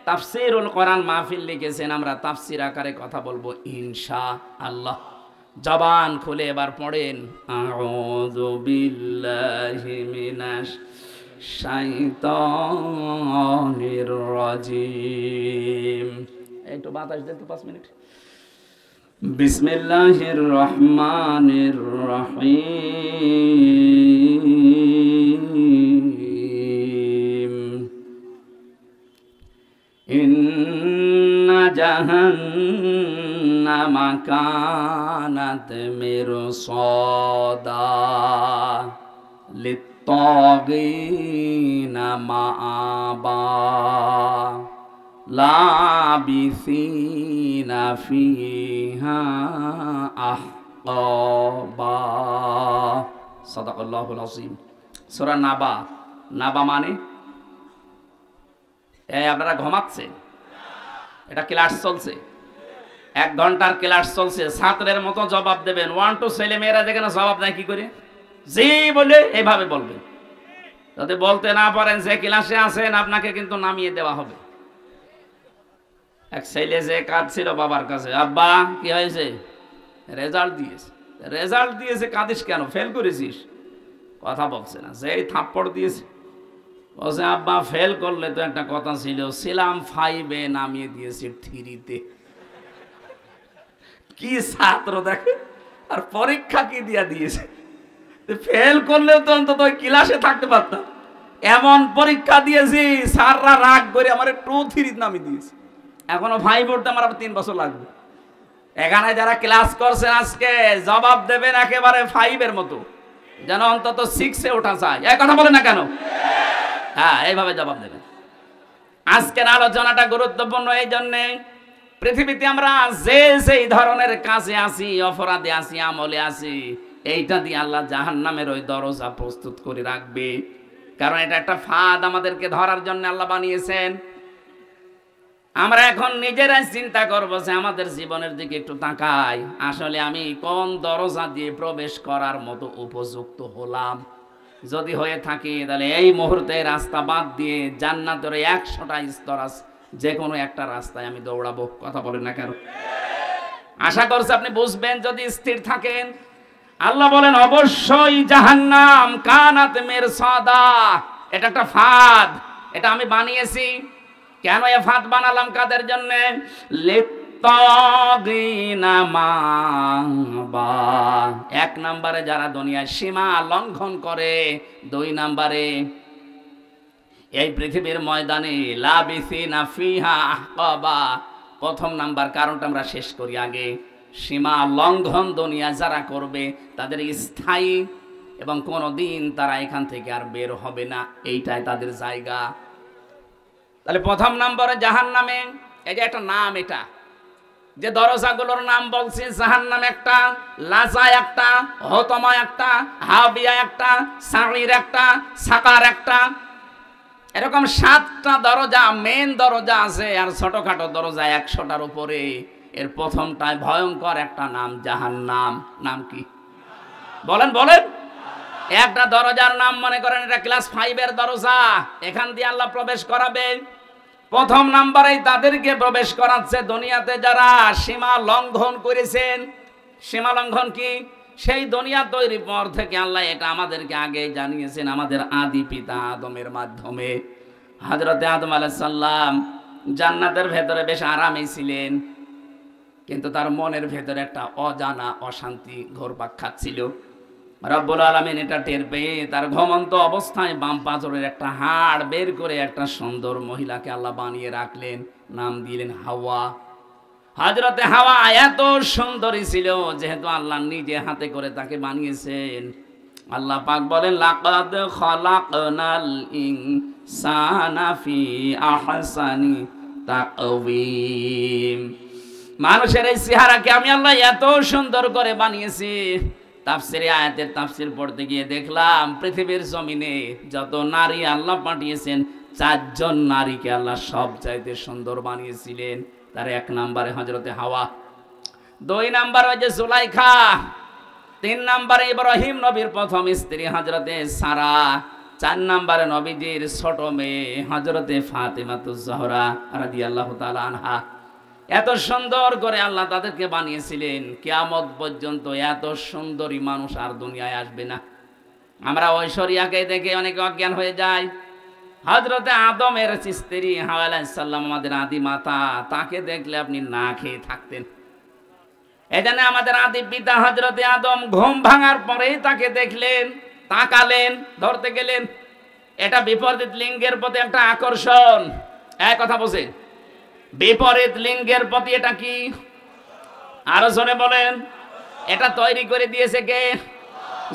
তাফসীরুল কোরআন মাহফিল লিখেছেন, আমরা তাফসীর আকারে কথা বলবো ইনশাআল্লাহ। জবান খুলে এবার পড়েন আউযু বিল্লাহি মিনাশ শাইতানির রাজিম। একটু বাতাস দেন তো 5 মিনিট। বিসমিল্লাহির রহমানির রহিম। ইন্না জাহান্নামা কানাত মিরসাদা লিত্তাগিনা মাআবা লাবিসিনা ফিহা আহকাবা। সাদাকাল্লাহুল আযীম। সূরা নাবা। নাবা মানে আপনারা ঘুমাচ্ছেন, এটা ক্লাস চলছে, 1 ঘন্টার ক্লাস চলছে। ছাত্রের মতো জবাব দেবেন। 1 2 ছেলে মেয়েরা যেখানে জবাব দেয় কি করে, জি বলে এইভাবে বলবেন। যদি বলতে না পারেন যে ক্লাসে আছেন, আপনাকে কিন্তু নামিয়ে দেওয়া হবে। এক ছেলে যে কাঁদছিল বাবার কাছে, আব্বা কি হয়েছে, রেজাল্ট দিয়েছে। রেজাল্ট দিয়েছে, কাঁদিস কেন, ফেল করেছিস? কথা বলছে না। যেই থাপ্পড় দিয়েছে বলছে, আব্বা ফেল করলে তো একটা কথা ছিল, ছিলাম 5-এ নামিয়ে দিয়েছি 3-তে। কি ছাত্র দেখে, আর পরীক্ষা কি দিয়া দিয়েছে। ফেল করলেও তো অন্তত ওই ক্লাসে থাকতে পারতাম। এমন পরীক্ষা দিয়েছি, স্যাররা রাগ করে আমার 2-3 নামিয়ে দিয়েছে। এখনো 5 পড়তে আমার আবার 3 বছর লাগবে। এখানে যারা ক্লাস করছেন আজকে জবাব দেবেন একেবারে 5-এর মতো, যেন অন্তত 6-এ ওঠা যায়। এই কথা বলে না কেন? হ্যাঁ, এইভাবে জবাব দেবেন। আজকের আলোচনাটা গুরুত্বপূর্ণ এই জন্যে, পৃথিবীতে আমরা যে যেই ধরনের কাজে আছি, অপরাধে আছি, আমলে আছি, এইটা দিয়ে আল্লাহ জাহান্নামের ওই দরজা প্রস্তুত করে রাখবে। কারণ এটা একটা ফাঁদ আমাদেরকে ধরার জন্য আল্লাহ বানিয়েছেন। আমরা এখন নিজেরাই চিন্তা করবো যে আমাদের জীবনের দিকে একটু তাকাই, আসলে আমি কোন দরজা দিয়ে প্রবেশ করার মতো উপযুক্ত হলাম। যদি হয়ে থাকে তাহলে এই মুহূর্তে রাস্তা বাদ দিয়ে জান্নাতের 100টা স্তর আছে, যে কোনো একটা রাস্তায় আমি দৌড়াবো। কথা বলেন না কেন? আশা করছি আপনি বুঝবেন যদি স্থির থাকেন। আল্লাহ বলেন অবশ্যই জাহান্নাম কানাত মিরসাদা, এটা একটা ফাঁদ, এটা আমি বানিয়েছি। কেন এ ফাঁদ বানালাম, কাদের জন্য? লিত্তাগিনা মাআবা। 1 নম্বরে যারা দুনিয়ার সীমা লঙ্ঘন করে, 2 নম্বরে এই পৃথিবীর ময়দানে লাবিসিনা ফিহা আহকাবা। 1 নাম্বার কারণটা আমরা শেষ করি আগে। সীমা লঙ্ঘন দুনিয়া যারা করবে তাদের স্থায়ী এবং কোনোদিন তারা এখান থেকে আর বের হবে না, এইটাই তাদের জায়গা। তাহলে 1 নম্বরে জাহান্নামে, এই যে একটা নাম, এটা যে দরজাগুলোর নাম বলছি, জাহান্নাম একটা, লাজা একটা, হতমা একটা, হাবিয়া একটা, সাঈর একটা, সাকার একটা, এরকম 7টা দরজা, মেন দরজা আছে। আর ছোটখাটো দরজা 100টার উপরে। এর প্রথমটায় ভয়ঙ্কর একটা নাম, জাহান্নাম। নাম কি বলেন? বলেন। একটা দরজার নাম মনে করেন এটা ক্লাস 5-এর দরজা, এখান দিয়ে আল্লাহ প্রবেশ করাবে। 1 নম্বরেই তাদেরকে প্রবেশ করাচ্ছে দুনিয়াতে যারা সীমা লঙ্ঘন করেছেন। সীমা লঙ্ঘন কি? সেই দুনিয়া তৈরির পর থেকে আল্লাহ এটা আমাদেরকে আগে জানিয়েছেন, আমাদের আদি পিতা আদমের মাধ্যমে। হযরতে আদম আলাইহিস সালাম জান্নাতের ভেতরে বেশ আরামেই ছিলেন, কিন্তু তার মনের ভেতরে একটা অজানা অশান্তি ঘুরপাক খাচ্ছিল। রব্বুল আলামিন এটা টের পেয়ে তার ঘুমন্ত অবস্থায় বাম পাঁজরের একটা হাড় বের করে একটা সুন্দর মহিলাকে আল্লাহ বানিয়ে রাখলেন, নাম দিলেন হাওয়া। হযরতে হাওয়া এত সুন্দরী ছিল, যেহেতু আল্লাহ নিজে হাতে করে তাকে বানিয়েছেন। আল্লাহ পাক বলেন লাকাদ খালাকনাল ইনসানা ফি আহসানি তাকওয়িম। মানুষের এই চেহারাকে আমি আল্লাহ এত সুন্দর করে বানিয়েছি। তাফসিরে আয়াতের তাফসির পড়তে গিয়ে দেখলাম পৃথিবীর জমিনে যত নারী আল্লাহ পাঠিয়েছেন, 4 জন নারীকে আল্লাহ সব চাইতে সুন্দর বানিয়েছিলেন। তার 1 নম্বরে হযরতে হাওয়া, 2 নম্বরে ওই যে জুলাইখা, 3 নম্বরে ইব্রাহিম নবীর প্রথম স্ত্রী হযরতে সারা, 4 নম্বরে নবীজির ছোট মেয়ে হযরতে ফাতেমাতুজ জোহরা রাদিয়াল্লাহু তাআলা আনহা। এত সুন্দর করে আল্লাহ তাদেরকে বানিয়েছিলেন, কিয়ামত পর্যন্ত এত সুন্দরী মানুষ আর দুনিয়ায় আসবে না। আমরা ঐশ্বরিয়াকে দেখে অনেকে অজ্ঞান হয়ে যায়। হযরতে আদমের স্ত্রী হাওয়া আলাইহিস সালাম আমাদের আদি মাতা, তাকে দেখলে আপনি না খেয়ে থাকতেন। এজন্য আমাদের আদি পিতা হযরতে আদম ঘুম ভাঙার পরেই তাকে দেখলেন, তাকালেন, ধরতে গেলেন। এটা বিপরীত লিঙ্গের প্রতি একটা আকর্ষণ। এক কথা বলছেন, বিপরীত লিঙ্গের প্রতি এটা কি? আরো জোরে বলেন। এটা তৈরি করে দিয়েছে কে?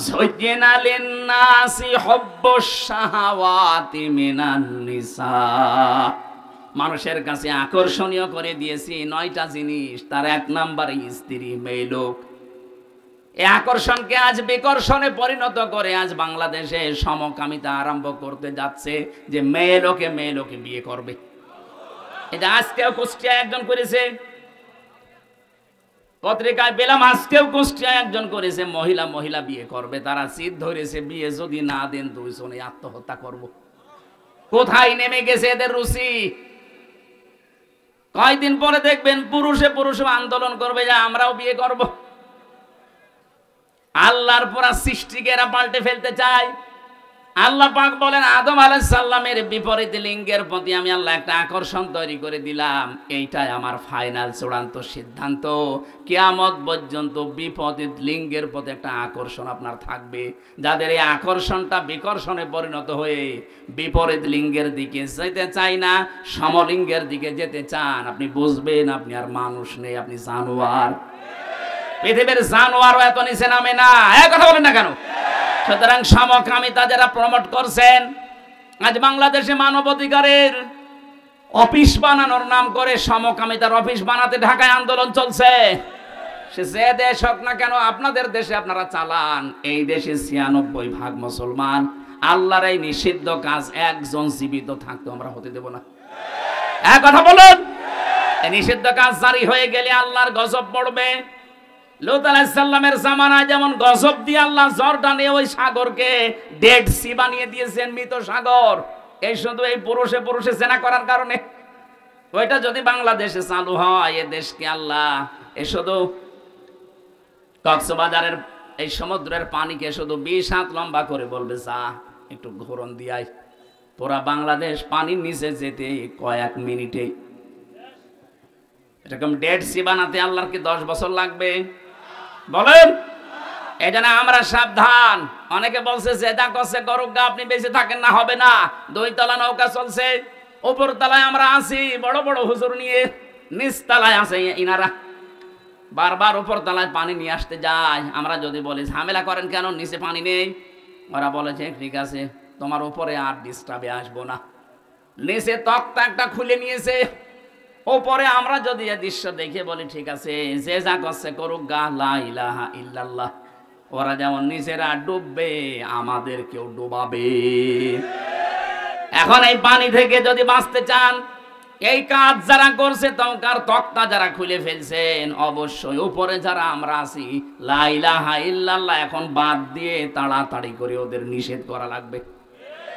যুজ্জিনা লিন্নাসি হুব্বুশ শাহাওয়াতি মিনান নিসা। মানুষের কাছে আকর্ষণীয় করে দিয়েছি 9টা জিনিস, তার 1 নাম্বার স্ত্রী, মেয়ে লোক। এই আকর্ষণকে আজ বিকর্ষণে পরিণত করে আজ বাংলাদেশে সমকামিতা আরম্ভ করতে যাচ্ছে, যে মেয়ে লোকে বিয়ে করবে। এটা আজকেও কুষ্টিয়ায় একজন করেছে, পত্রিকায় পেলাম আজকেও কুষ্টিয়ায় একজন করেছে, মহিলা বিয়ে করবে। তারা জিদ ধরেছে, বিয়ে যদি না দেন দুইজনে আত্মহত্যা করব। কোথায় নেমে গেছে এদের রুচি? কয়দিন পরে দেখবেন পুরুষে আন্দোলন করবে যে আমরাও বিয়ে করব। আল্লাহর পুরা সৃষ্টিকে এরা পাল্টে ফেলতে চায়। আল্লাহ পাক বলেন, আদম আলাইহিস সালামের বিপরীত লিঙ্গের প্রতি আমি আল্লাহ একটা আকর্ষণ তৈরি করে দিলাম। এইটাই আমার ফাইনাল চূড়ান্ত সিদ্ধান্ত। কিয়ামত পর্যন্ত বিপরীত লিঙ্গের প্রতি একটা আকর্ষণ আপনার থাকবে। যাদের এই আকর্ষণটা বিকর্ষণে পরিণত হয়ে বিপরীত লিঙ্গের দিকে যেতে চায় না, সমলিঙ্গের দিকে যেতে চান, আপনি বুঝবেন আপনি আর মানুষ নেই, আপনি জানোয়ার। পৃথিবীর জানোয়ারও এত নিচে নামে না। এক কথা বলেন না কেন? সুতরাং সমকামিতা যারা প্রমোট করছেন, আজ বাংলাদেশে মানবাধিকারের অফিস বানানোর নাম করে সমকামিতার অফিস বানাতে ঢাকায় আন্দোলন চলছে। সে যে দেশ হোক না কেন, আপনাদের দেশে আপনারা চালান। এই দেশে 96% মুসলমান। আল্লাহর এই নিষিদ্ধ কাজ একজন জীবিত থাকতে আমরা হতে দেব না। এক কথা বলুন। এই নিষিদ্ধ কাজ জারি হয়ে গেলে আল্লাহর গজব পড়বে। লূত আলাইহিস সালামের জামানায় যেমন গজব দিয়ে আল্লাহ জর্ডানে ওই সাগরকে ডেড সি বানিয়ে দিয়েছেন, মৃত সাগর। এই শুধু এই পুরুষে জেনা করার কারণে। ওইটা যদি বাংলাদেশে চালু হয়, এ দেশকে আল্লাহ এই শুধু কক্সবাজারের এই সমুদ্রের পানিকে শুধু 20 হাত লম্বা করে বলবে, যা একটু ঘোরন দিয়াই, পুরা বাংলাদেশ পানির নিচে যেতে কয়েক মিনিটে। এরকম ডেড সি বানাতে আল্লাহর কি 10 বছর লাগবে? বলেন। এই জন্য আমরা সাবধান। অনেকে বলছে জেদা করছে করুক গা, আপনি বেঁচে থাকেন না, হবে না। 2 তলা নৌকা চলছে, উপর তলায় আমরা আছি বড় বড় হুজুর নিয়ে, নিচ তলায় আছে ইনারা। বারবার উপর তলায় পানি নিয়ে আসতে যায়। আমরা যদি বলি ঝামেলা করেন কেন, নিচে পানি নেই, ওরা বলেছে ঠিক আছে, তোমার উপরে আর ডিস্টার্বে আসবো না। নিচে তক্তা একটা খুলে নিয়েছে, ওপরে আমরা যদি এই দৃশ্য দেখে বলি ঠিক আছে, যে যা করছে করুক গা, লা ইলাহা ইল্লাল্লাহ। ওরা যেমন নিজেরা ডুববে, আমাদেরকেও ডুবাবে। এখন এই পানি থেকে যদি বাঁচতে চান, এই কাজ যারা করছে, তক্তা যারা খুলে ফেলছেন, অবশ্যই উপরে যারা আমরা আছি, লা ইলাহা ইল্লাল্লাহ এখন বাদ দিয়ে তাড়াতাড়ি করে ওদের নিষেধ করা লাগবে।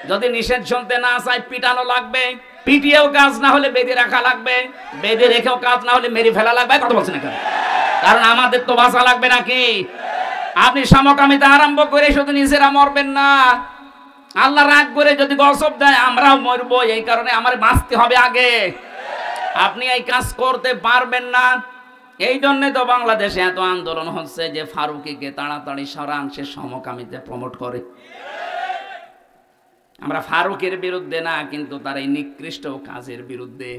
যদি নিষেধ শুনতে না চায়, পিটানো লাগবে। পিটিয়েও কাজ না হলে বেঁধে রাখা লাগবে। বেঁধে রেখেও কাজ না হলে মেরে ফেলা লাগবে। কথা বলছেন না কেন? কারণ আমাদের তো বাঁচা লাগবে নাকি? আপনি সমকামিতা আরম্ভ করে শুধু নিজেরা মরবেন না, আল্লাহ রাগ করে যদি গজব দেয় আমরাও মরবো। এই কারণে আমার বাঁচতে হবে আগে। আপনি এই কাজ করতে পারবেন না। এই জন্য তো বাংলাদেশে এত আন্দোলন হচ্ছে যে ফারুকীকে তাড়াতাড়ি সরান, সে সমকামিতা প্রমোট করে। আমরা ফারুকের বিরুদ্ধে না, কিন্তু তার এই নিকৃষ্ট কাজের বিরুদ্ধে।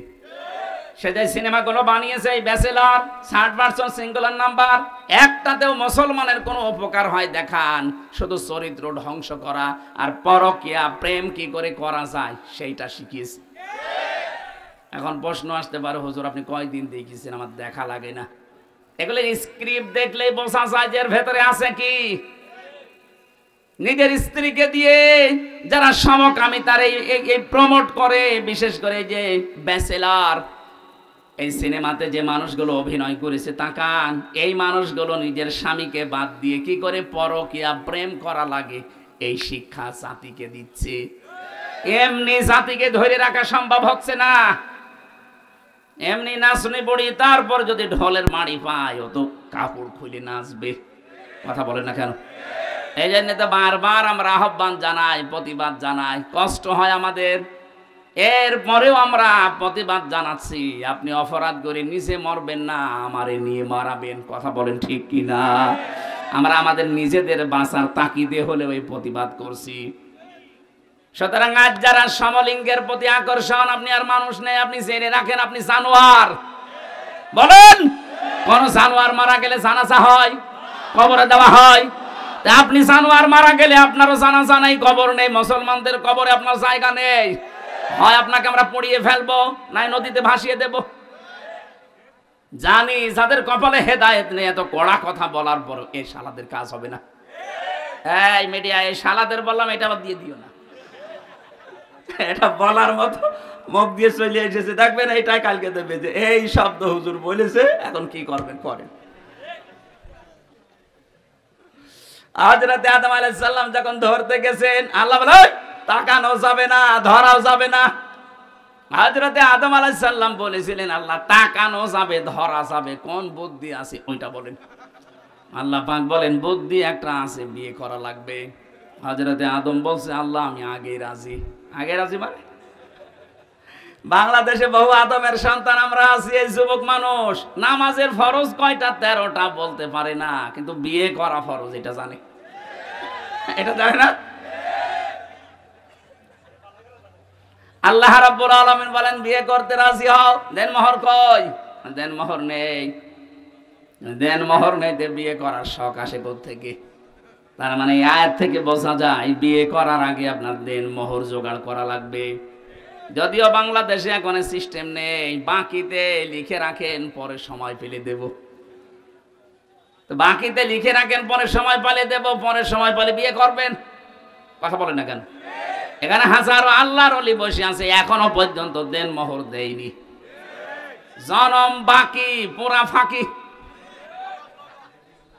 সে যে সিনেমাগুলো বানিয়েছে, এই ব্যাচেলর, 60% সিঙ্গুলার নাম্বার, একটাতেও মুসলমানের কোনো উপকার হয় দেখান। শুধু চরিত্র ধ্বংস করা আর পরকীয়া প্রেম কি করে করা যায় সেইটা শিখিয়েছে। এখন প্রশ্ন আসতে পারে, হুজুর আপনি কয়দিন দেখিয়েছেন, আমার দেখা লাগে না। এগুলো স্ক্রিপ্ট দেখলেই বোঝা যায় যে এর ভেতরে আছে কি। নিজের স্ত্রীকে দিয়ে যারা সমকামিতার এই প্রমোট করে, বিশেষ করে যে ব্যাচেলর, এই সিনেমাতে যে মানুষগুলো অভিনয় করেছে, তাকান, এই মানুষগুলো নিজের স্বামীকে বাদ দিয়ে কি করে পরকীয়া প্রেম করা লাগে, এই শিক্ষা জাতিকে দিচ্ছে। এমনি জাতিকে ধরে রাখা সম্ভব হচ্ছে না। এমনি নাচনি পড়ি, তারপর যদি ঢোলের মাড়ি পায় ও তো কাপড় খুলে নাচবে। কথা বলে না কেন? এই জন্য তো বারবার আমরা আহ্বান জানাই, প্রতিবাদ জানাই, কষ্ট হয় আমাদের, এরপরেও আমরা প্রতিবাদ জানাচ্ছি। আপনি অপরাধ করে নিচে মরবেন না, আমারে নিয়ে মারাবেন। কথা বলেন ঠিক কিনা? আমরা আমাদের নিজেদের বাঁচার তাকিদে হলে ওই প্রতিবাদ করছি। সুতরাং আজ যারা সমলিঙ্গের প্রতি আকর্ষণ, আপনি আর মানুষ নেই, আপনি জেনে রাখেন আপনি জানোয়ার। বলেন, কোন জানোয়ার মারা গেলে জানাজা হয়, কবরে দেওয়া হয়? আপনি জানোয়ার মারা গেলে আপনারও জানাজা নেই, কবর নেই। মুসলমানদের কবরে আপনার জায়গা নেই। হয় আপনাকে আমরা পুড়িয়ে ফেলবো, নাই নদীতে ভাসিয়ে দেব। জানি যাদের কপালে হেদায়েত নেই, এত কড়া কথা বলার পর এই শালাদের কাজ হবে না। এই মিডিয়া, এই শালাদের বললাম, এটা আবার দিয়ে দিও না। এটা বলার মতো মুখ দিয়ে চলে এসেছে, দেখবেন এইটাই কালকে দেবে যে এই শব্দ হুজুর বলেছে, এখন কি করবেন করেন। হযরত আদম আলাইহিস সালাম যখন ধরতে গেছেন, আল্লাহ বলে তাকানো যাবে না, ধরাও যাবে না। হযরত আদম আলাইহিস সালাম বলেছিলেন, আল্লাহ তাকানো যাবে, ধরা যাবে, কোন বুদ্ধি আছে ওইটা বলেন। আল্লাহ পাক বলেন, বুদ্ধি একটা আছে, বিয়ে করা লাগবে। হযরত আদম বলছে, আল্লাহ আমি আগে রাজি। আগে রাজি মানে বাংলাদেশে বহু আদমের সন্তান আমরা আছি। এই যুবক মানুষ নামাজের ফরজ কয়টা? 13টা বলতে পারে না, কিন্তু বিয়ে করা ফরজ এটা জানে। এটা জানে না। আল্লাহ রাব্বুল আলামিন বলেন, বিয়ে করতে রাজি হও, দেন মোহর কই? দেন মোহর নেই। দেন মোহর নেইতে বিয়ে করার শখ আসে কোত্থেকে? তার মানে এই আয়াত থেকে বোঝা যায় বিয়ে করার আগে আপনার দেন মোহর জোগাড় করা লাগবে। যদিও বাংলাদেশে এখন সিস্টেম নেই, বাকিতে লিখে রাখেন, পরে সময় পেলে দেব। তো বাকিতে লিখে রাখেন, পরে সময় পেলে দেব, পরে সময় পেলে বিয়ে করবেন। কথা বলেন না কেন? এখানে হাজারো আল্লাহর ওলি বসে আছে, এখনো পর্যন্ত দেন মোহর দেয়নি। জনম বাকি, পুরা ফাঁকি।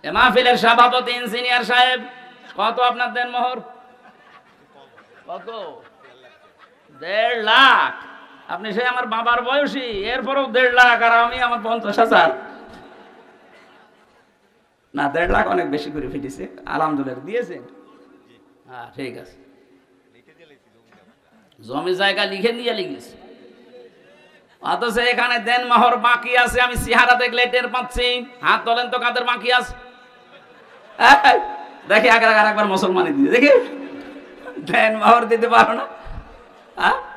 মাহফিলের সভাপতি ইঞ্জিনিয়ার সাহেব, কত আপনার দেন মোহর? কত? 1.5 লাখ। আপনি সে আমার বাবার বয়সী, এরপরেও 1.5 লাখ, আর আমি আমার 50,000। না, 1.5 লাখ অনেক বেশি করে ফিটেছে। আলহামদুলিল্লাহ দিয়েছেন। হ্যাঁ ঠিক আছে, জমি জায়গা লিখে নিয়ে লিখেছে। অথচ এখানে দেন মোহর বাকি আছে, আমি চেহারা দেখলে টের পাচ্ছি। হাত তোলেন তো কাদের বাকি আছে। দেখি একবার মুসলমানি দিয়ে দেখি, দেন মোহর দিতে পারো না?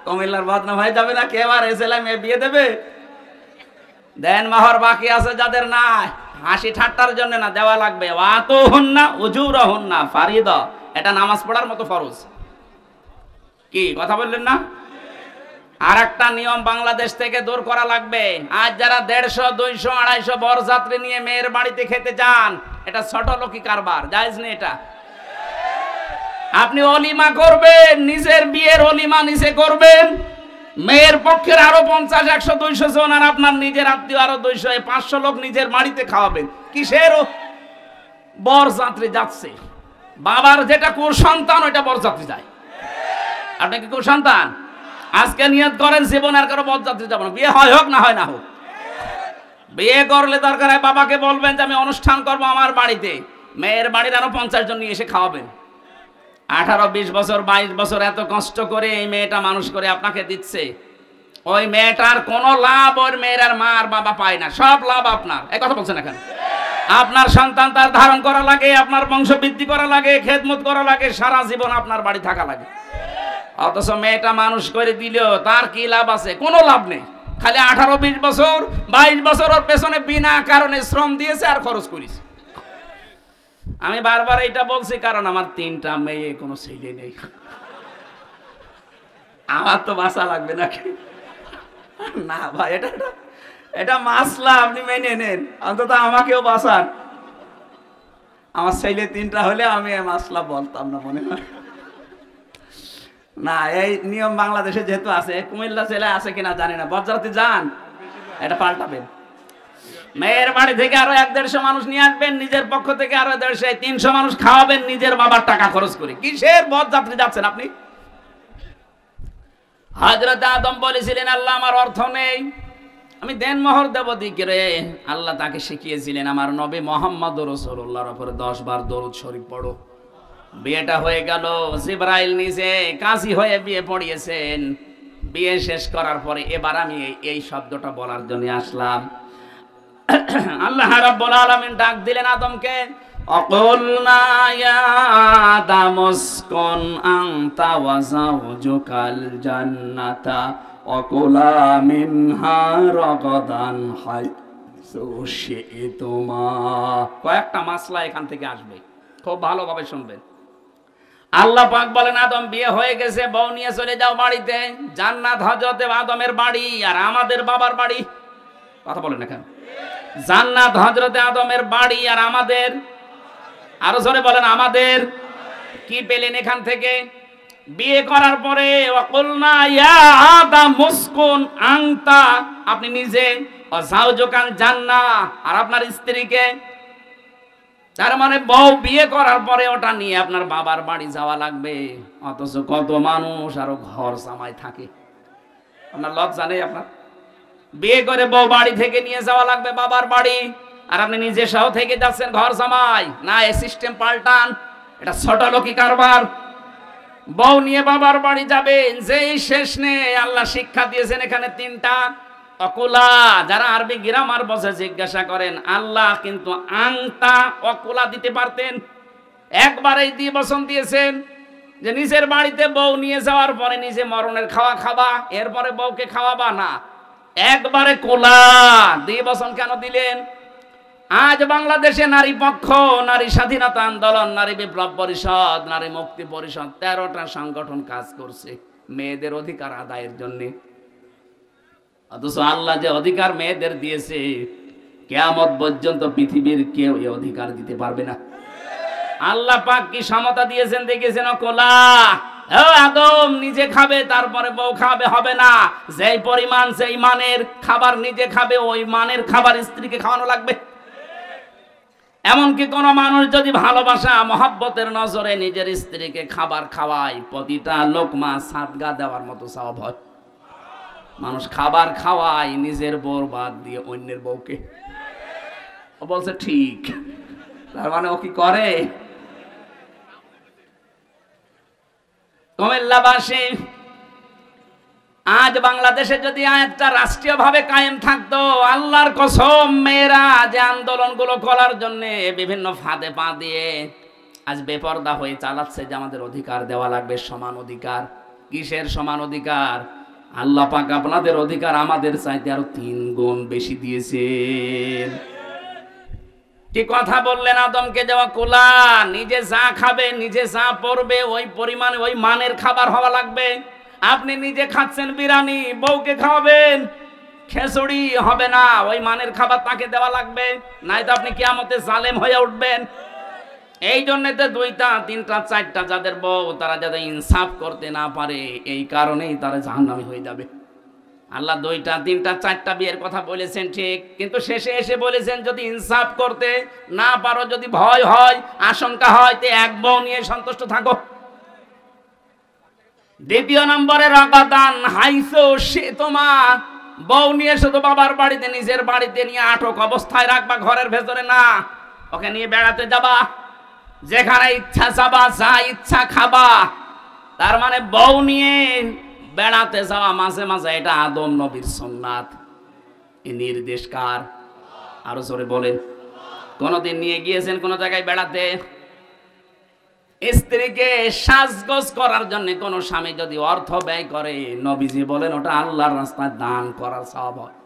কুমিল্লার বদনাম হয়ে যাবে না? কে এবার এসেলাম মেয়ে বিয়ে দেবে? দেন মোহর বাকি আছে যাদের, না হাসি ঠাট্টার জন্য না, দেওয়া লাগবে। ওয়াতো হন না উজুর হন না ফারিদা, এটা নামাজ পড়ার মতো ফরজ। কি কথা বললেন না? আর একটা নিয়ম বাংলাদেশ থেকে দূর করা লাগবে। আজ যারা 150, 200, 250 বরযাত্রী নিয়ে মেয়ের বাড়িতে খেতে যান, এটা ছোট লোকি কারবার, জায়েজ নেই এটা। আপনি অলিমা করবেন, নিজের বিয়ের অলিমা নিজে করবেন, মেয়ের পক্ষের আরো 50, 100, 200 জন, আর আপনার নিজের আত্মীয় আরো 200, 500 লোক নিজের বাড়িতে খাওয়াবেন। কিসের বরযাত্রী যাচ্ছে? বাবার যেটা কুসন্তান ওইটা বরযাত্রী যায়। আপনি কি কুসন্তান? আজকে নিয়ত করেন জীবন আর কারো বরযাত্রী যাব না, বিয়ে হয় হোক না হয় না হোক। বিয়ে করলে দরকার হয় বাবাকে বলবেন যে আমি অনুষ্ঠান করব আমার বাড়িতে, মেয়ের বাড়ির আরো 50 জন নিয়ে এসে খাওয়াবেন। 18, 20 বছর, 22 বছর এত কষ্ট করে এই মেয়েটা মানুষ করে আপনাকে দিচ্ছে, ওই মেয়েটার কোনো লাভ ওর মেয়ের আর মা আর বাবা পায় না, সব লাভ আপনার। এই কথা বলছেন এখন? আপনার সন্তান তার ধারণ করা লাগে, আপনার বংশ বৃদ্ধি করা লাগে, খেদমত করা লাগে, সারা জীবন আপনার বাড়ি থাকা লাগে। অথচ মেয়েটা মানুষ করে দিলেও তার কি লাভ আছে? কোনো লাভ নেই। খালি 18, 20 বছর, 22 বছর ওর পেছনে বিনা কারণে শ্রম দিয়েছে আর খরচ করেছে। আমি বারবার এটা বলছি কারণ আমার 3টা মেয়ে, কোনো ছেলে নেই। আমার তো বাঁচা লাগবে নাকি? না ভাই, এটা মাসলা, আপনি মেনে নেন, অন্তত আমাকেও বাঁচান। আমার ছেলে 3টা হলে আমি মাসলা বলতাম না, মনে হয় না। এই নিয়ম বাংলাদেশে যেহেতু আছে, কুমিল্লা জেলায় আছে কিনা জানি না, বরযাত্রী যান, এটা পাল্টাবেন। মেয়ের বাড়ি থেকে আরো 100-150 মানুষ নিয়ে আসবেন, নিজের পক্ষ থেকে আরো 150, 300 মানুষ খাওয়াবেন নিজের বাবার টাকা খরচ করে। কিসের বরযাত্রী যাচ্ছেন আপনি? হযরত আদম বলেছিলেন, আল্লাহ আমার অর্থ নেই, আমি দেনমোহর দেব দিকরে। আল্লাহ তাকে শিখিয়েছিলেন আমার নবী মুহাম্মদ রাসূলুল্লাহর উপরে 10 বার দরুদ শরীফ পড়ো। বিয়েটা হয়ে গেল, জিবরাইল নিজে কাজী হয়ে বিয়ে পড়িয়েছেন। বিয়ে শেষ করার পরে এবার আমি এই শব্দটা বলার জন্য আসলাম। আল্লাহ রাব্বুল আলামিন ডাক দিলেন আদমকে, অকুলনা ইয়া আদামুসকুন আনতা ওয়া যাওজুকাল জান্নাতা অকুলা মিনহা রাগাদান হাইসু শি'তুমা। কয়েকটা মাসলা এখান থেকে আসবে, খুব ভালোভাবে শুনবেন। আল্লাহ পাক বলেন, আদম বিয়ে হয়ে গেছে, বউ নিয়ে চলে যাও বাড়িতে। জান্নাত হযরতে আদমের বাড়ি আর আমাদের বাবার বাড়ি। কথা বলেন না কেন? জান্নাত হযরতে আদমের বাড়ি আর আমাদের, আরো জোরে বলেন আমাদের। কি পেলেন এখান থেকে? বিয়ে করার পরে ওয়াকুলনা ইয়া আদাম মুসকুন আনতা, আপনি নিজে, ও যাওজুকাল জান্নাহ, আর আপনার স্ত্রীকে। তার মানে বউ বিয়ে করার পরে ওটা নিয়ে আপনার বাবার বাড়ি যাওয়া লাগবে। অথচ কত মানুষ আরো ঘর জামাই থাকে। আপনার লজ্জা নেই? আপনার বিয়ে করে বউ বাড়ি থেকে নিয়ে যাওয়া লাগবে বাবার বাড়ি, আর আপনি নিজে সহ থেকে যাচ্ছেন ঘর জামাই। না, এই সিস্টেম পাল্টান, এটা ছোট লোকি কারবার। বউ নিয়ে বাবার বাড়ি যাবেন, যেই শেষ নেই। আল্লাহ শিক্ষা দিয়েছেন এখানে 3টা অকুলা। যারা আরবি গ্রামার বসে জিজ্ঞাসা করেন, আল্লাহ কিন্তু আংতা অকুলা দিতে পারতেন, একবারেই দিয়ে বচন দিয়েছেন যে নিজের বাড়িতে বউ নিয়ে যাওয়ার পরে নিজে মরণের খাওয়া খাবা, এরপরে বউকে খাওয়াবা না। একবারে কোলা দিয়ে বচন কেন দিলেন? আজ বাংলাদেশে নারী পক্ষ, নারী স্বাধীনতা আন্দোলন, নারী বিপ্লব পরিষদ, নারী মুক্তি পরিষদ, 13টা সংগঠন কাজ করছে মেয়েদের অধিকার আদায়ের জন্য। অথচ আল্লাহ যে অধিকার মেয়েদের দিয়েছে, কিয়ামত পর্যন্ত পৃথিবীর কেউ এই অধিকার দিতে পারবে না। আল্লাহ পাক কি সমতা দিয়েছেন দেখেছেন? কোলা আদম নিজে খাবে, তারপরে বউ খাবে, হবে না। যেই পরিমাণ সেই মানের খাবার নিজে খাবে, ওই মানের খাবার স্ত্রীকে খাওয়ানো লাগবে। এমনকি কোন মানুষ যদি ভালোবাসা মহব্বতের নজরে নিজের স্ত্রীকে খাবার খাওয়ায়, প্রতিটা লোকমা সাদগা দেওয়ার মতো সওয়াব হয়। মানুষ খাবার খাওয়ায় নিজের বউর বাদ দিয়ে অন্যের বউকে। ও বলছে ঠিক, তার মানে ও কি করে? কুমিল্লাবাসী, আজ বাংলাদেশে যদি আয়াতটা রাষ্ট্রীয়ভাবে কায়েম থাকতো, আল্লাহর কসম, মেয়েরা যে আন্দোলনগুলো করার জন্য বিভিন্ন ফাঁদে পা দিয়ে আজ বেপরদা হয়ে চালাচ্ছে যে আমাদের অধিকার দেওয়া লাগবে, সমান অধিকার। কিসের সমান অধিকার? আল্লাহ পাক আপনাদের অধিকার আমাদের চাইতে আরো 3 গুণ বেশি দিয়েছেন। কি কথা বললেন আদমকে? যাওয়া কোলা, নিজে যা খাবে, নিজে যা পড়বে, ওই পরিমাণে ওই মানের খাবার হওয়া লাগবে। আপনি নিজে খাচ্ছেন বিরিয়ানি, বউকে খাওয়াবেন খিচুড়ি, হবে না। ওই মানের খাবার তাকে দেওয়া লাগবে, নাই তো আপনি কিয়ামতে জালেম হয়ে উঠবেন। এই জন্য তো 2টা 3টা 4টা যাদের বউ, তারা যাতে ইনসাফ করতে না পারে, এই কারণেই তারা জাহান্নামী হয়ে যাবে। আল্লাহ 2টা 3টা 4টা বিয়ের কথা বলেছেন ঠিক, কিন্তু শেষে এসে বলেছেন যদি ইনসাফ করতে না পারো, যদি ভয় হয়, আশঙ্কা হয়, তে এক বউ নিয়ে সন্তুষ্ট থাকো। 2 নম্বরে রাগাদান হাইসু শি'তুমা, বউ নিয়ে শুধু বাবার বাড়িতে, নিজের বাড়িতে নিয়ে আটক অবস্থায় রাখবা, ঘরের ভেতরে না। ওকে নিয়ে বেড়াতে যাবা, যেখানে ইচ্ছা যাবা, যা ইচ্ছা খাবা। তার মানে বউ নিয়ে বেড়াতে যাওয়া মাঝে মাঝে, এটা আদম নবীর সুন্নাত। এই নির্দেশ কার? আরো জোরে বলেন। কোনদিন নিয়ে গিয়েছেন কোন জায়গায় বেড়াতে? স্ত্রীকে সাজগোজ করার জন্য কোন স্বামী যদি অর্থ ব্যয় করে, নবীজি বলেন ওটা আল্লাহর রাস্তায় দান করার সওয়াব হয়।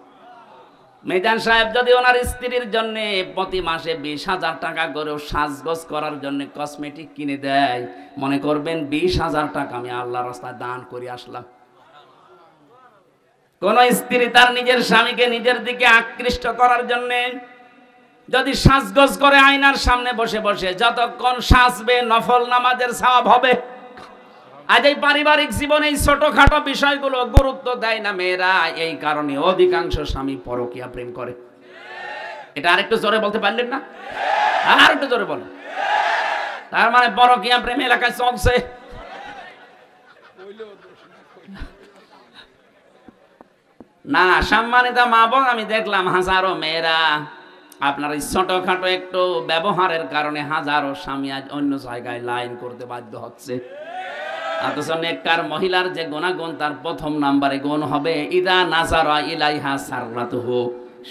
মিজান সাহেব যদি ওনার স্ত্রীর জন্য প্রতি মাসে 20,000 টাকা করে সাজগোজ করার জন্য কসমেটিক কিনে দেয়, মনে করবেন 20,000 টাকা আমি আল্লাহর রাস্তায় দান করে আসলাম। কোন স্ত্রী তার নিজের স্বামীকে নিজের দিকে আকৃষ্ট করার জন্য যদি সাজগোজ করে আয়নার সামনে বসে বসে যতক্ষণ সাজবে, নফল নামাজের সওয়াব হবে। আজ এই পারিবারিক জীবনে এই ছোটখাটো বিষয়গুলো গুরুত্ব দেয় না মেয়েরা, এই কারণে অধিকাংশ স্বামী পরকীয়া প্রেম করে। এটা আরেকটু জোরে বলতে পারলেন না? আর একটু জোরে বলেন। তার মানে পরকীয়া প্রেম এলাকায় চলছে। না সম্মানিত মা বোন, আমি দেখলাম হাজারো মেয়েরা আপনার এই ছোটখাটো একটু ব্যবহারের কারণে হাজারো স্বামী আজ অন্য জায়গায় লাইন করতে বাধ্য হচ্ছে। অথচ নেককার মহিলার যে গুণাগুণ, তার প্রথম নাম্বারে গুণ হবে ইদা নাজারা ইলাইহা সাররাতুহু।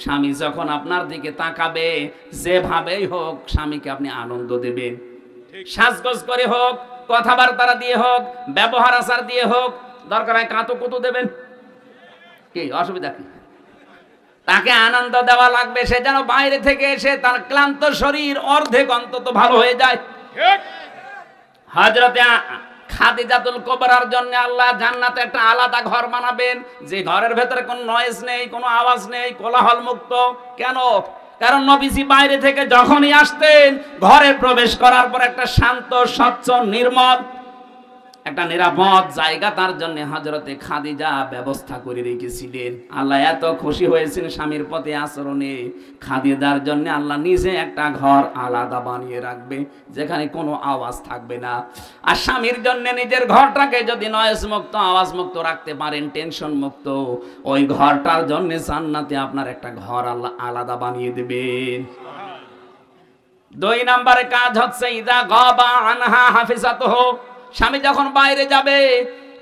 স্বামী যখন আপনার দিকে তাকাবে, যেভাবেই হোক স্বামীকে আপনি আনন্দ দেবেন। সাজগোজ করে হোক, কথাবার্তা দিয়ে হোক, ব্যবহার আচার দিয়ে হোক, দরকার হয় কাঁতো কুতো দেবেন, কি অসুবিধা কি? তাকে আনন্দ দেওয়া লাগবে। সে যেন বাইরে থেকে এসে তার ক্লান্ত শরীর অর্ধেক অন্তত ভালো হয়ে যায়। হযরতে খাদিজাতুল কুবরার জন্য আল্লাহ জান্নাতে একটা আলাদা ঘর বানাবেন, যে ঘরের ভেতরে কোনো নয়েজ নেই, কোনো আওয়াজ নেই, কোলাহল মুক্ত। কেন? কারণ নবীজি বাইরে থেকে যখনই আসতেন, ঘরে প্রবেশ করার পর একটা শান্ত, স্বচ্ছ, নির্মল, একটা নিরাপদ জায়গা তার জন্য হযরতে খাদিজা ব্যবস্থা করে রেখেছিলেন। আল্লাহ এত খুশি হয়েছেন স্বামীর প্রতি আচরণে, খাদিজার জন্য আল্লাহ নিজে একটা ঘর আলাদা বানিয়ে রাখবে, যেখানে কোনো আওয়াজ থাকবে না। আর স্বামীর জন্য নিজের ঘরটাকে যদি নয়েজ মুক্ত, আওয়াজ মুক্ত রাখতে পারেন, টেনশন মুক্ত, ওই ঘরটার জন্য জান্নাতে আপনার একটা ঘর আল্লাহ আলাদা বানিয়ে দেবেন। 2 নম্বরে কাজ হচ্ছে ইদা গাবা আনহা হাফিজাতুহু। স্বামী যখন বাইরে যাবে,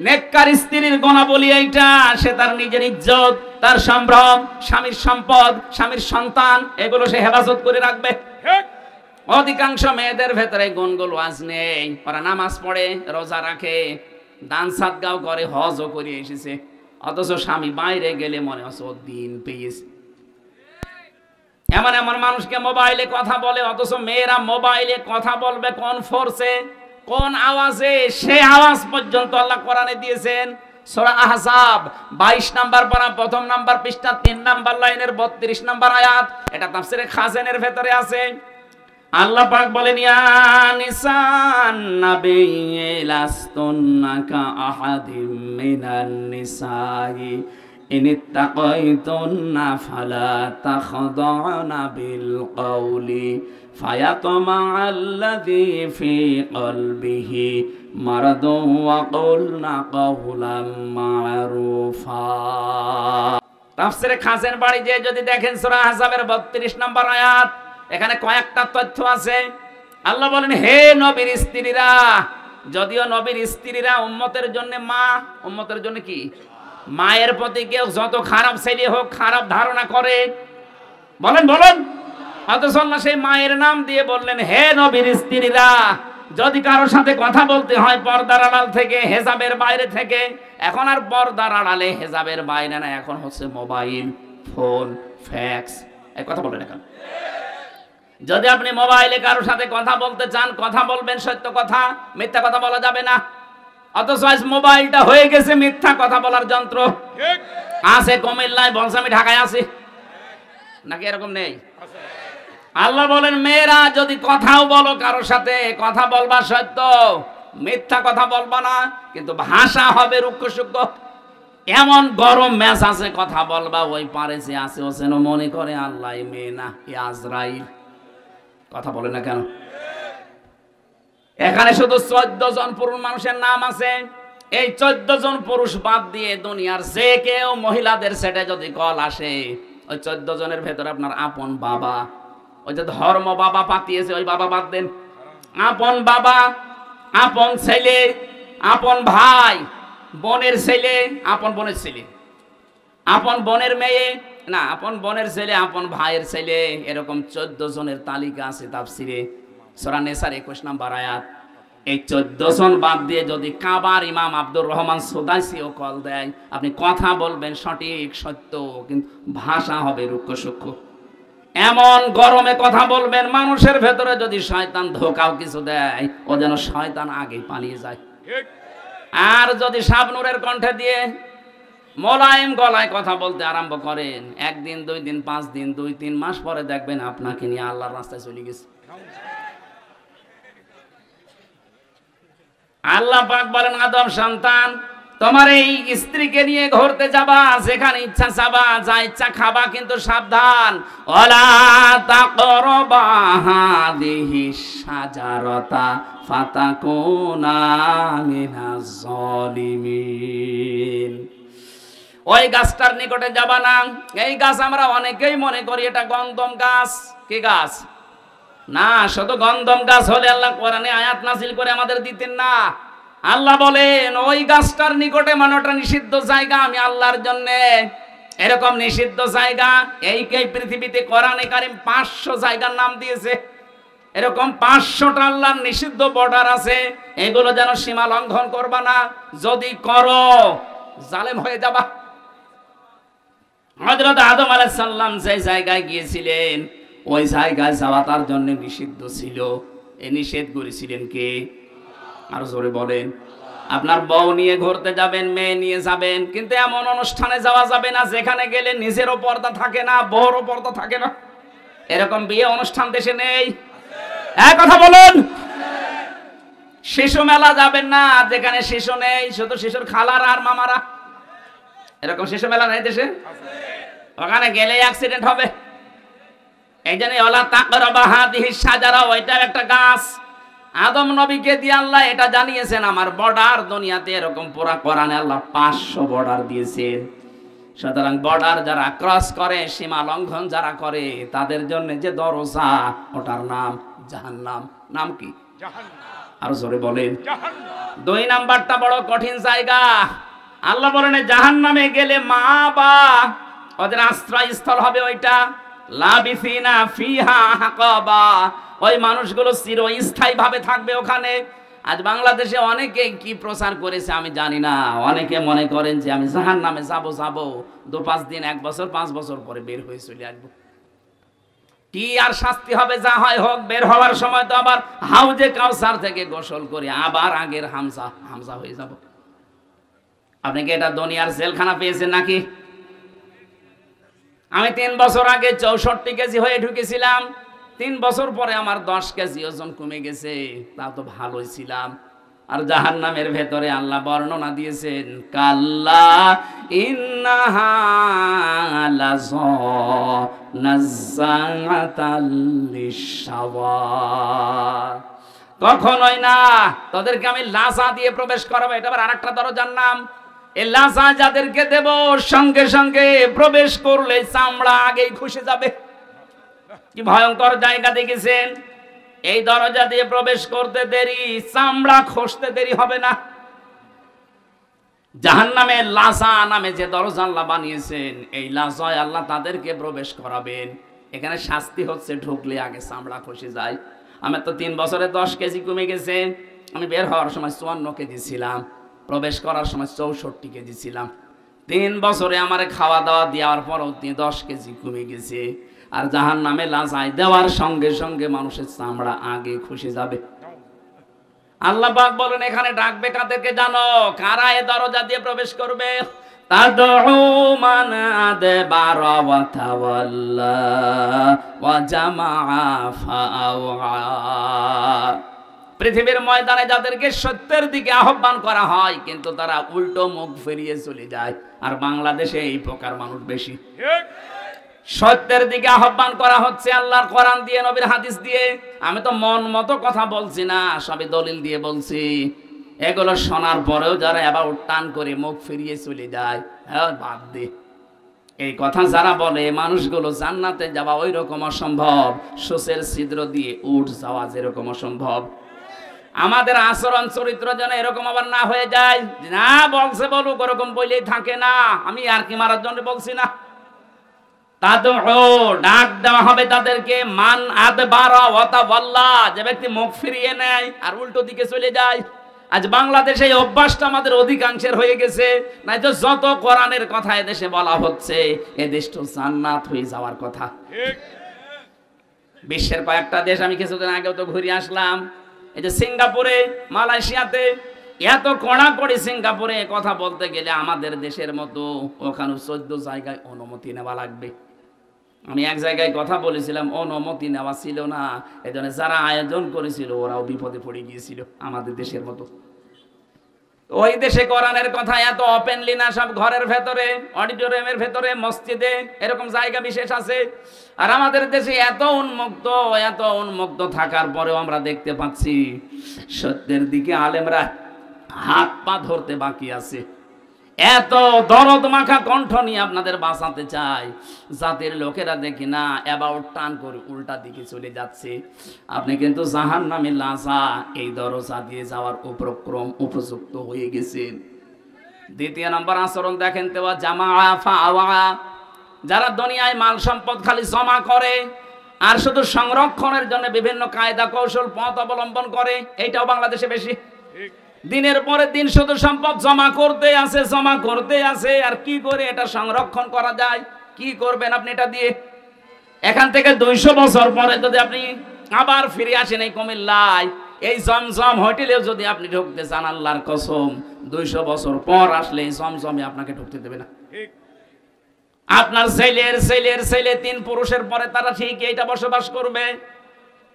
নেককার স্ত্রীর গুণাবলী এইটা, সে তার নিজের ইজ্জত, তার সম্ভ্রম, স্বামীর সম্পদ, স্বামীর সন্তান, এগুলো সে হেফাজত করে রাখবে। অধিকাংশ মেয়েদের ভেতরে গুণগুলো আজ নেই। ওরা নামাজ পড়ে, রোজা রাখে, দান সাদগাও করে, হজও করে এসেছে, অথচ স্বামী বাইরে গেলে মনে হচ্ছে ও দিন পেয়েছে। এমন এমন মানুষকে মোবাইলে কথা বলে, অথচ মেয়েরা মোবাইলে কথা বলবে কোন ফোর্সে, কোন আওয়াজে, সে আওয়াজ পর্যন্ত আল্লাহ কোরআনে দিয়েছেন। সূরা আহজাব 22 নাম্বার পারা, প্রথম নাম্বার পৃষ্ঠা, 3 নাম্বার লাইনের 32 নাম্বার আয়াত। এটা তাফসীরে খাজানের ভেতরে আছে। আল্লাহ পাক বলেন, ইয়া নিসান নাবিয়্যি লাস্তুন্না কা আহাদিম মিনান নিসাই ইনিত্তাকাইতুন্না ফালা তাখদা'না বিল কওলি ফায়াতমা'আল্লাযী ফী কলবিহি মারাদুন ওয়া কুলনা কাওলাম মা'রুফা। তাফসীরে খাজান বাড়ি যে যদি দেখেন সূরা আহজাবের 32 নম্বর আয়াত, এখানে কয়েকটা তথ্য আছে। আল্লাহ বলেন, হে নবীর স্ত্রীরা, যদিও নবীর স্ত্রীরা উম্মতের জন্য মা, উম্মতের জন্য কি? মায়ের প্রতি কেউ যত খারাপ ছেলে হোক, খারাপ ধারণা করে, বলেন বলেন, অথচ আল্লাহ সেই মায়ের নাম দিয়ে বললেন, হে নবীর স্ত্রীরা, যদি কারোর সাথে কথা বলতে হয় পর্দার আড়াল থেকে, হেজাবের বাইরে থেকে, এখন আর পর্দার আড়ালে হেজাবের বাইরে না, এখন হচ্ছে মোবাইল, ফোন, ফ্যাক্স, এই কথা বলেন। এখন যদি আপনি মোবাইলে কারোর সাথে কথা বলতে চান, কথা বলবেন সত্য কথা, মিথ্যা কথা বলা যাবে না। অথচ আজ মোবাইলটা হয়ে গেছে মিথ্যা কথা বলার যন্ত্র। আছে কুমিল্লায়, বলছে আমি ঢাকায় আছি, নাকি এরকম নেই? আল্লাহ বলেন, মেয়েরা যদি কথাও বলো কারোর সাথে, কথা বলবা সত্য, মিথ্যা কথা বলবা না, কিন্তু ভাষা হবে রুক্ষ সূক্ষ্ম। এমন গরম ম্যাচ আছে, কথা বলবা ওই পারে যে আছে ও যেন মনে করে আল্লাহ মেয়ে না, আজরাইল। কথা বলে না কেন? এখানে শুধু 14 জন পুরুষ মানুষের নাম আছে। এই 14 জন পুরুষ বাদ দিয়ে দুনিয়ার যে কেউ মহিলাদের সেটে যদি কল আসে, ওই 14 জনের ভেতরে আপনার আপন বাবা, ওই যে ধর্ম বাবা পাতিয়েছে, ওই বাবা বাদ দেন। আপন বাবা, আপন ছেলে, আপন ভাই, বোনের ছেলে, আপন বোনের ছেলে, আপন বোনের মেয়ে, না আপন বোনের ছেলে, আপন ভাইয়ের ছেলে, এরকম 14 জনের তালিকা আছে তাফসিরে সূরা নিসার 21 নম্বর আয়াত। এই 14 জন বাদ দিয়ে যদি কাবার ইমাম আব্দুর রহমান সুদাইসিও কল দেয়, আপনি কথা বলবেন সঠিক সত্য, কিন্তু ভাষা হবে রুক্ষ সূক্ষ্ম। এমন গরমে কথা বলবেন, মানুষের ভেতরে যদি শয়তান ধোকাও কিছু দেয়, ও যেন শয়তান আগে পালিয়ে যায়। আর যদি শাবনূরের কণ্ঠে দিয়ে মোলায়েম গলায় কথা বলতে আরম্ভ করেন, 1 দিন 2 দিন 5 দিন 2-3 মাস পরে দেখবেন আপনাকে নিয়ে আল্লাহর রাস্তায় চলে গেছে। আল্লাহ পাক বলেন, আদম সন্তান, তোমার এই স্ত্রীকে নিয়ে ঘুরতে যাবা, যেখানে ইচ্ছা যাবা, যা ইচ্ছা খাবা, কিন্তু সাবধান, ওয়ালা তাকরাবা হাদিহিশ শাজারাতা ফাতাকুনা মিনাজ জালিমিন। ওই গাছটার নিকটে যাবা না। এই গাছ আমরা অনেকেই মনে করি এটা গন্ধম গাছ। কি গাছ? না, শুধু গন্ধম গাছ হলে আল্লাহ কোরআনে আয়াত নাযিল করে আমাদের দিতেন না। আল্লাহ বলেন ওই গাছটার নিকটে, মানে ওটা নিষিদ্ধ জায়গা আমি আল্লাহর জন্য। এরকম নিষিদ্ধ জায়গা এই পৃথিবীতে কোরআনে কারীম 500 জায়গার নাম দিয়েছে। এরকম 500টা আল্লাহর নিষিদ্ধ বর্ডার আছে। এগুলো যেন সীমা লঙ্ঘন করবা না, যদি করো জালেম হয়ে যাবা। হযরত আদম আলাইহিস সালাম যে জায়গায় গিয়েছিলেন ওই জায়গায় যাওয়া তার জন্য নিষিদ্ধ ছিল। এই নিষেধ করেছিলেন কে? আর জোরে বলেন। আপনার বউ নিয়ে ঘুরতে যাবেন, মেয়ে নিয়ে যাবেন, কিন্তু এমন অনুষ্ঠানে যাওয়া যাবে না যেখানে গেলে নিজেরও পর্দা থাকে না, বউরও পর্দা থাকে না। এরকম বিয়ে অনুষ্ঠান দেশে নেই? এক কথা বলুন। শিশু মেলা যাবেন না যেখানে শিশু নেই, শুধু শিশুর খালারা আর মামারা। এরকম শিশু মেলা নেই দেশে? ওখানে গেলে অ্যাক্সিডেন্ট হবে। এই জন্য ওয়ালা তাকরাবা হাদিহিস শাজারা, ওইটার একটা গাছ। আদম নবীকে দিয়ে আল্লাহ এটা জানিয়েছেন আমার বর্ডার দুনিয়াতে এরকম। পুরা কোরআনে আল্লাহ 500 বর্ডার দিয়েছেন। সুতরাং বর্ডার যারা ক্রস করে, সীমা লঙ্ঘন যারা করে, তাদের জন্য যে দরজা ওটার নাম জাহান্নাম। নাম কি? জাহান্নাম। আর জোরে বলেন জাহান্নাম। 2 নাম্বারটা বড় কঠিন জায়গা। আল্লাহ বলেন জাহান্নামে গেলে মা বা ওদের আশ্রয়স্থল হবে ওইটা। লাবিসিনা ফিহা হাকাবা, ওই মানুষগুলো চিরস্থায়ী ভাবে থাকবে ওখানে। আজ বাংলাদেশে অনেকে কি প্রচার করেছে আমি জানি না। অনেকে মনে করেন যে আমি জাহান্নামে যাব 2-5 দিন, 1 বছর, 5 বছর পরে বের হয়ে চলে আসবো। কি আর শাস্তি হবে? যা হয় হোক। বের হওয়ার সময় তো আবার হাউজে কাউসার থেকে গোসল করে আবার আগের হামজা হয়ে যাব। আপনি কি এটা দুনিয়ার জেলখানা পেয়েছেন নাকি? আমি 3 বছর আগে 64 কেজি হয়ে ঢুকেছিলাম। 3 বছর পরে আমার 10 কেজি ওজন কমে গেছে। তা তো ভালোই ছিলাম। আর জাহান্নামের ভেতরে আল্লাহ বর্ণনা দিয়েছেন কাল্লা ইন্নাহা লাযা নাযাআতাল লিশাওয়া, কখনোই না তোদেরকে আমি লাজা দিয়ে প্রবেশ করাবো। এটা আবার আরেকটা দরজার নাম। এই লাজা যাদেরকে দেব সঙ্গে সঙ্গে প্রবেশ করলে চামড়া আগেই খসে যাবে। কি ভয়ঙ্কর জায়গা দেখেছেন? এই দরজা দিয়ে প্রবেশ করতে দেরি, চামড়া খসতে দেরি হবে না। জাহান্নামে লাজা নামে যে দরজা আল্লাহ বানিয়েছেন, এই লাজায় আল্লাহ তাদেরকে প্রবেশ করাবেন। এখানে শাস্তি হচ্ছে ঢুকলে আগে চামড়া খসে যায়। আমার তো 3 বছরে 10 কেজি কমে গেছে। আমি বের হওয়ার সময় 54 কেজি ছিলাম, প্রবেশ করার সময় 64 কেজি ছিলাম। 3 বছরে আমার খাওয়া দাওয়া দেওয়ার পরও 10 কেজি কমে গেছে। আর জাহান্নামে লাজায় দেওয়ার সঙ্গে সঙ্গে মানুষের চামড়া আগে খসে যাবে। আল্লাহ পাক বলেন এখানে ডাকবে কাদেরকে জানো? কারা এ দরজা দিয়ে প্রবেশ করবে? তাদউ মান আদবারা ওয়া তাওয়াল্লা ওয়া জামাআ ফাআওয়া। পৃথিবীর ময়দানে যাদেরকে সত্যের দিকে আহ্বান করা হয় কিন্তু তারা উল্টো মুখ ফিরিয়ে চলে যায়। আর বাংলাদেশে এই প্রকার মানুষ বেশি। সত্যের দিকে আহ্বান করা হচ্ছে আল্লাহর কোরআন দিয়ে, নবীর হাদিস দিয়ে। আমি তো মন মতো কথা বলছি না, সবই দলিল দিয়ে বলছি। এগুলো শোনার পরেও যারা এবার টান করে মুখ ফিরিয়ে চলে যায়, হ্যাঁ বাদ দে। এই কথা যারা বলে মানুষগুলো জান্নাতে যাওয়া ওই রকম অসম্ভব, সোসের ছিদ্র দিয়ে উঠ যাওয়া যেরকম অসম্ভব। আমাদের আচরণ চরিত্র যেন এরকম আবার না হয়ে যায়। না বলছে বলুক, ওরকম বলেই থাকে না। আমি আর কি মারার জন্য বলছি না। ডাক দেওয়া হবে তাদেরকে মান আদবারা ওয়া তাওয়াল্লা, যে ব্যক্তি মুখ ফিরিয়ে নেয় আর উল্টো দিকে চলে যায়। আজ বাংলাদেশে এই অভ্যাসটা আমাদের অধিকাংশের হয়ে গেছে। নাই তো যত কোরআনের কথা এদেশে বলা হচ্ছে, এদেশ তো জান্নাত হয়ে যাওয়ার কথা। বিশ্বের কয়েকটা দেশ আমি কিছুদিন আগেও তো ঘুরে আসলাম। এই যে সিঙ্গাপুরে, মালয়েশিয়াতে এত কড়াকড়ি। সিঙ্গাপুরে কথা বলতে গেলে আমাদের দেশের মতো ওখানে 14 জায়গায় অনুমতি নেওয়া লাগবে। আমি এক জায়গায় কথা বলেছিলাম, অনুমতি নেওয়া ছিল না। এজন্য যারা আয়োজন করেছিল ওরাও বিপদে পড়ে গিয়েছিল আমাদের দেশের মতো। ওই দেশে কোরআনের কথা এত ওপেনলি না, সব ঘরের ভেতরে, অডিটোরিয়ামের ভেতরে, মসজিদে, এরকম জায়গা বিশেষ আছে। আর আমাদের দেশে এত উন্মুক্ত থাকার পরেও আমরা দেখতে পাচ্ছি সত্যের দিকে আলেমরা হাত পা ধরতে বাকি আছে। এত দরদ মাখা কণ্ঠ নিয়ে আপনাদের বাঁচাতে চাই, জাতির লোকেরা দেখি না অ্যাবাউট টান করে উল্টা দিকে চলে যাচ্ছে। আপনি কিন্তু জাহান্নামের লাশা এই দরজা দিয়ে যাওয়ার উপযুক্ত হয়ে গেছেন। দ্বিতীয় নম্বর আচরণ দেখেন, তেওয়া জামা ফাওয়া, যারা দুনিয়ায় মাল সম্পদ খালি জমা করে আর শুধু সংরক্ষণের জন্য বিভিন্ন কায়দা কৌশল পথ অবলম্বন করে, এইটাও বাংলাদেশে বেশি। দিনের পরে দিন শুধু সম্পদ জমা করতে আছে, আর কি করে এটা সংরক্ষণ করা যায়, কি করবেন আপনি এটা দিয়ে? এখান থেকে 200 বছর পরে যদি আপনি আবার ফিরে আসেন এই কুমিল্লায়, এই জমজম হোটেলেও যদি আপনি ঢুকতে চান, আল্লাহর কসম 200 বছর পর আসলে এই জমজমে আপনাকে ঢুকতে দেবে না। আপনার ছেলের ছেলে 3 পুরুষের পরে তারা ঠিক এইটা বসবাস করবে।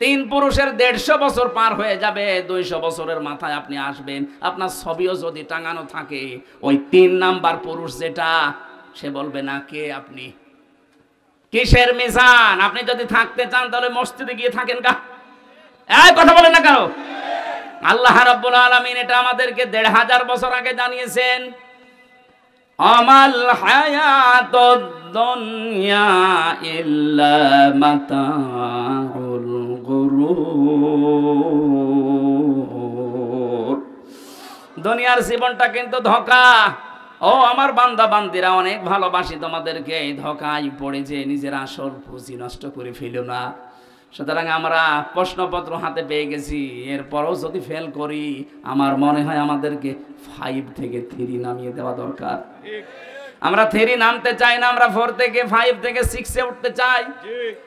3 পুরুষের 150 বছর পার হয়ে যাবে, 200 বছরের মাথায় আপনি আসবেন। আপনার ছবিও যদি টাঙানো থাকে, ওই 3 নাম্বার পুরুষ যেটা, সে বলবে না কে আপনি, কিসের মিজান? আপনি যদি থাকতে চান তাহলে মসজিদে গিয়ে থাকেন গা। এই কথা বলেন না কেন? আল্লাহ রাব্বুল আলামিন এটা আমাদেরকে 1500 বছর আগে জানিয়েছেন। আমাল হায়াতুদ দুনিয়া ইল্লা মাতাউল গুরুর। দুনিয়ার জীবনটা কিন্তু ধোঁকা। ও আমার বান্দা বান্দিরা, অনেক ভালোবাসি তোমাদেরকে, এই ধোঁকায় পড়ে যে নিজের আসল পুঁজি নষ্ট করে ফেলো না। সুতরাং আমরা প্রশ্নপত্র হাতে পেয়ে গেছি, এরপরও যদি ফেল করি, আমার মনে হয় আমাদেরকে 5 থেকে 3 নামিয়ে দেওয়া দরকার। আমরা 3 নামতে চাই না, আমরা 4 থেকে 5 থেকে 6-এ উঠতে চাই।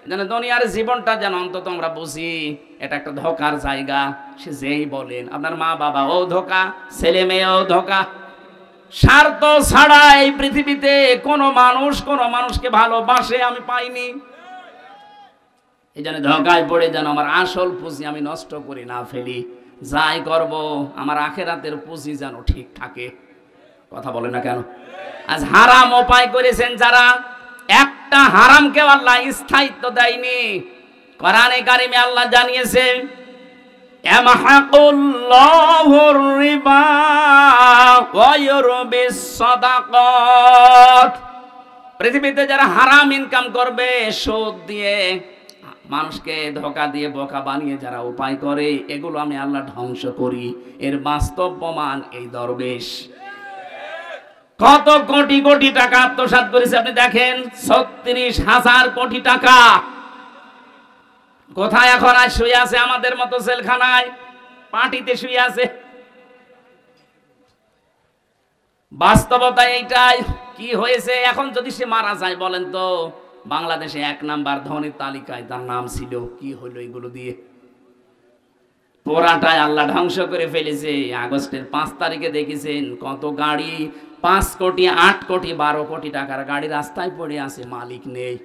যেন দুনিয়ার জীবনটা যেন অন্তত আমরা বুঝি এটা একটা ধোঁকার জায়গা। সে যেই বলেন, আপনার মা বাবা ও ধোঁকা, ছেলে মেয়েও ধোঁকা। স্বার্থ ছাড়া এই পৃথিবীতে কোনো মানুষকে ভালোবাসে আমি পাইনি। এই জন্য ধোঁকায় পড়ে যেন আমার আসল পুঁজি আমি নষ্ট করি না ফেলি। যাই করব আমার আখেরাতের পুঁজি যেন ঠিক থাকে। কথা বলে না কেন? আজ হারাম উপায় করেছেন যারা, একটা হারামকেও আল্লাহ স্থায়িত্ব দেয়নি। কোরআনে কারিমে আল্লাহ জানিয়েছেন, ইয়ামহাকুল্লাহুর রিবা ওয়া ইউরবিস সাদাকাত। পৃথিবীতে যারা হারাম ইনকাম করবে, সুদ দিয়ে, মানুষকে ধোঁকা দিয়ে বোকা বানিয়ে যারা উপায় করে, এগুলো আমি আল্লাহ ধ্বংস করি। এর বাস্তব প্রমাণ এই দরবেশ কত কোটি কোটি টাকা আত্মসাৎ করেছে আপনি দেখেন। 36,000 কোটি টাকা কোথায় এখন আজ শুয়ে আছে? আমাদের মতো জেলখানায়, পার্টিতে শুয়ে আছে। বাস্তবতা এইটাই। কি হয়েছে এখন? যদি সে মারা যায়, বলেন তো, বাংলাদেশে 1 নাম্বার ধনীর তালিকায় তার নাম ছিল, কি হলো এগুলো দিয়ে? পোড়াটাই আল্লাহ ধ্বংস করে ফেলেছে। আগস্টের 5 তারিখে দেখেছেন কত গাড়ি, 5 কোটি 8 কোটি 12 কোটি টাকার গাড়ি রাস্তায় পড়ে আছে, মালিক নেই।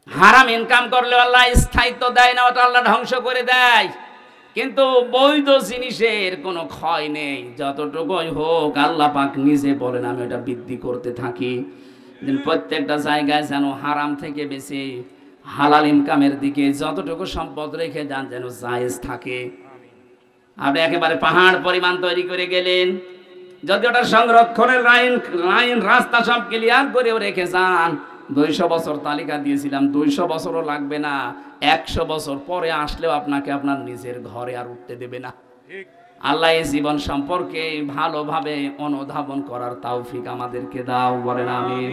হারাম ইনকাম করলে আল্লাহ স্থায়িত্ব দেয় না, ওটা আল্লাহ ধ্বংস করে দেয়। কিন্তু বৈধ জিনিসের কোনো ক্ষয় নেই, যতটুকুই হোক আল্লাহ পাক নিজে বলেন আমি ওটা বৃদ্ধি করতে থাকি। প্রত্যেকটা জায়গায় যেন হারাম থেকে বেশি হালাল ইনকামের দিকে যতটুকু সম্পদ রেখে যান যেন জায়েজ থাকে। আপনি একেবারে পাহাড় পরিমাণ তৈরি করে গেলেন, যদি ওটা সংরক্ষণের লাইন রাস্তা সব ক্লিয়ার করেও রেখে যান, 200 বছর তালিকা দিয়েছিলাম, 200 বছরও লাগবে না, 100 বছর পরে আসলেও আপনাকে আপনার নিজের ঘরে আর উঠতে দেবে না। আল্লাহ এই জীবন সম্পর্কে ভালোভাবে অনুধাবন করার তৌফিক আমাদেরকে দাও, বলেন আমিন।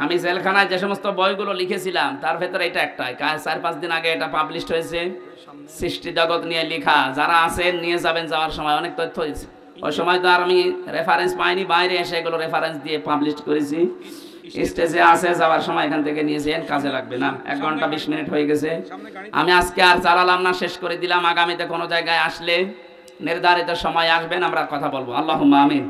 আমি জেলখানায় যে সমস্ত বইগুলো লিখেছিলাম তার ভেতরে এটা একটাই, 4-5 দিন আগে এটা পাবলিশড হয়েছে, সৃষ্টি জগৎ নিয়ে লেখা। যারা আছেন নিয়ে যাবেন, যাওয়ার সময় অনেক তথ্য হয়েছে। ওই সময় তো আর আমি রেফারেন্স পাইনি, বাইরে এসে এগুলো রেফারেন্স দিয়ে পাবলিশ করেছি। স্টেজে আছে, যাওয়ার সময় এখান থেকে নিয়েছেন, কাজে লাগবে না। 1 ঘন্টা 20 মিনিট হয়ে গেছে। আমি আজকে আর চালালাম না, শেষ করে দিলাম। আগামীতে কোনো জায়গায় আসলে নির্ধারিত সময় আসবেন, আমরা কথা বলবো। আল্লাহুম্মা আমিন।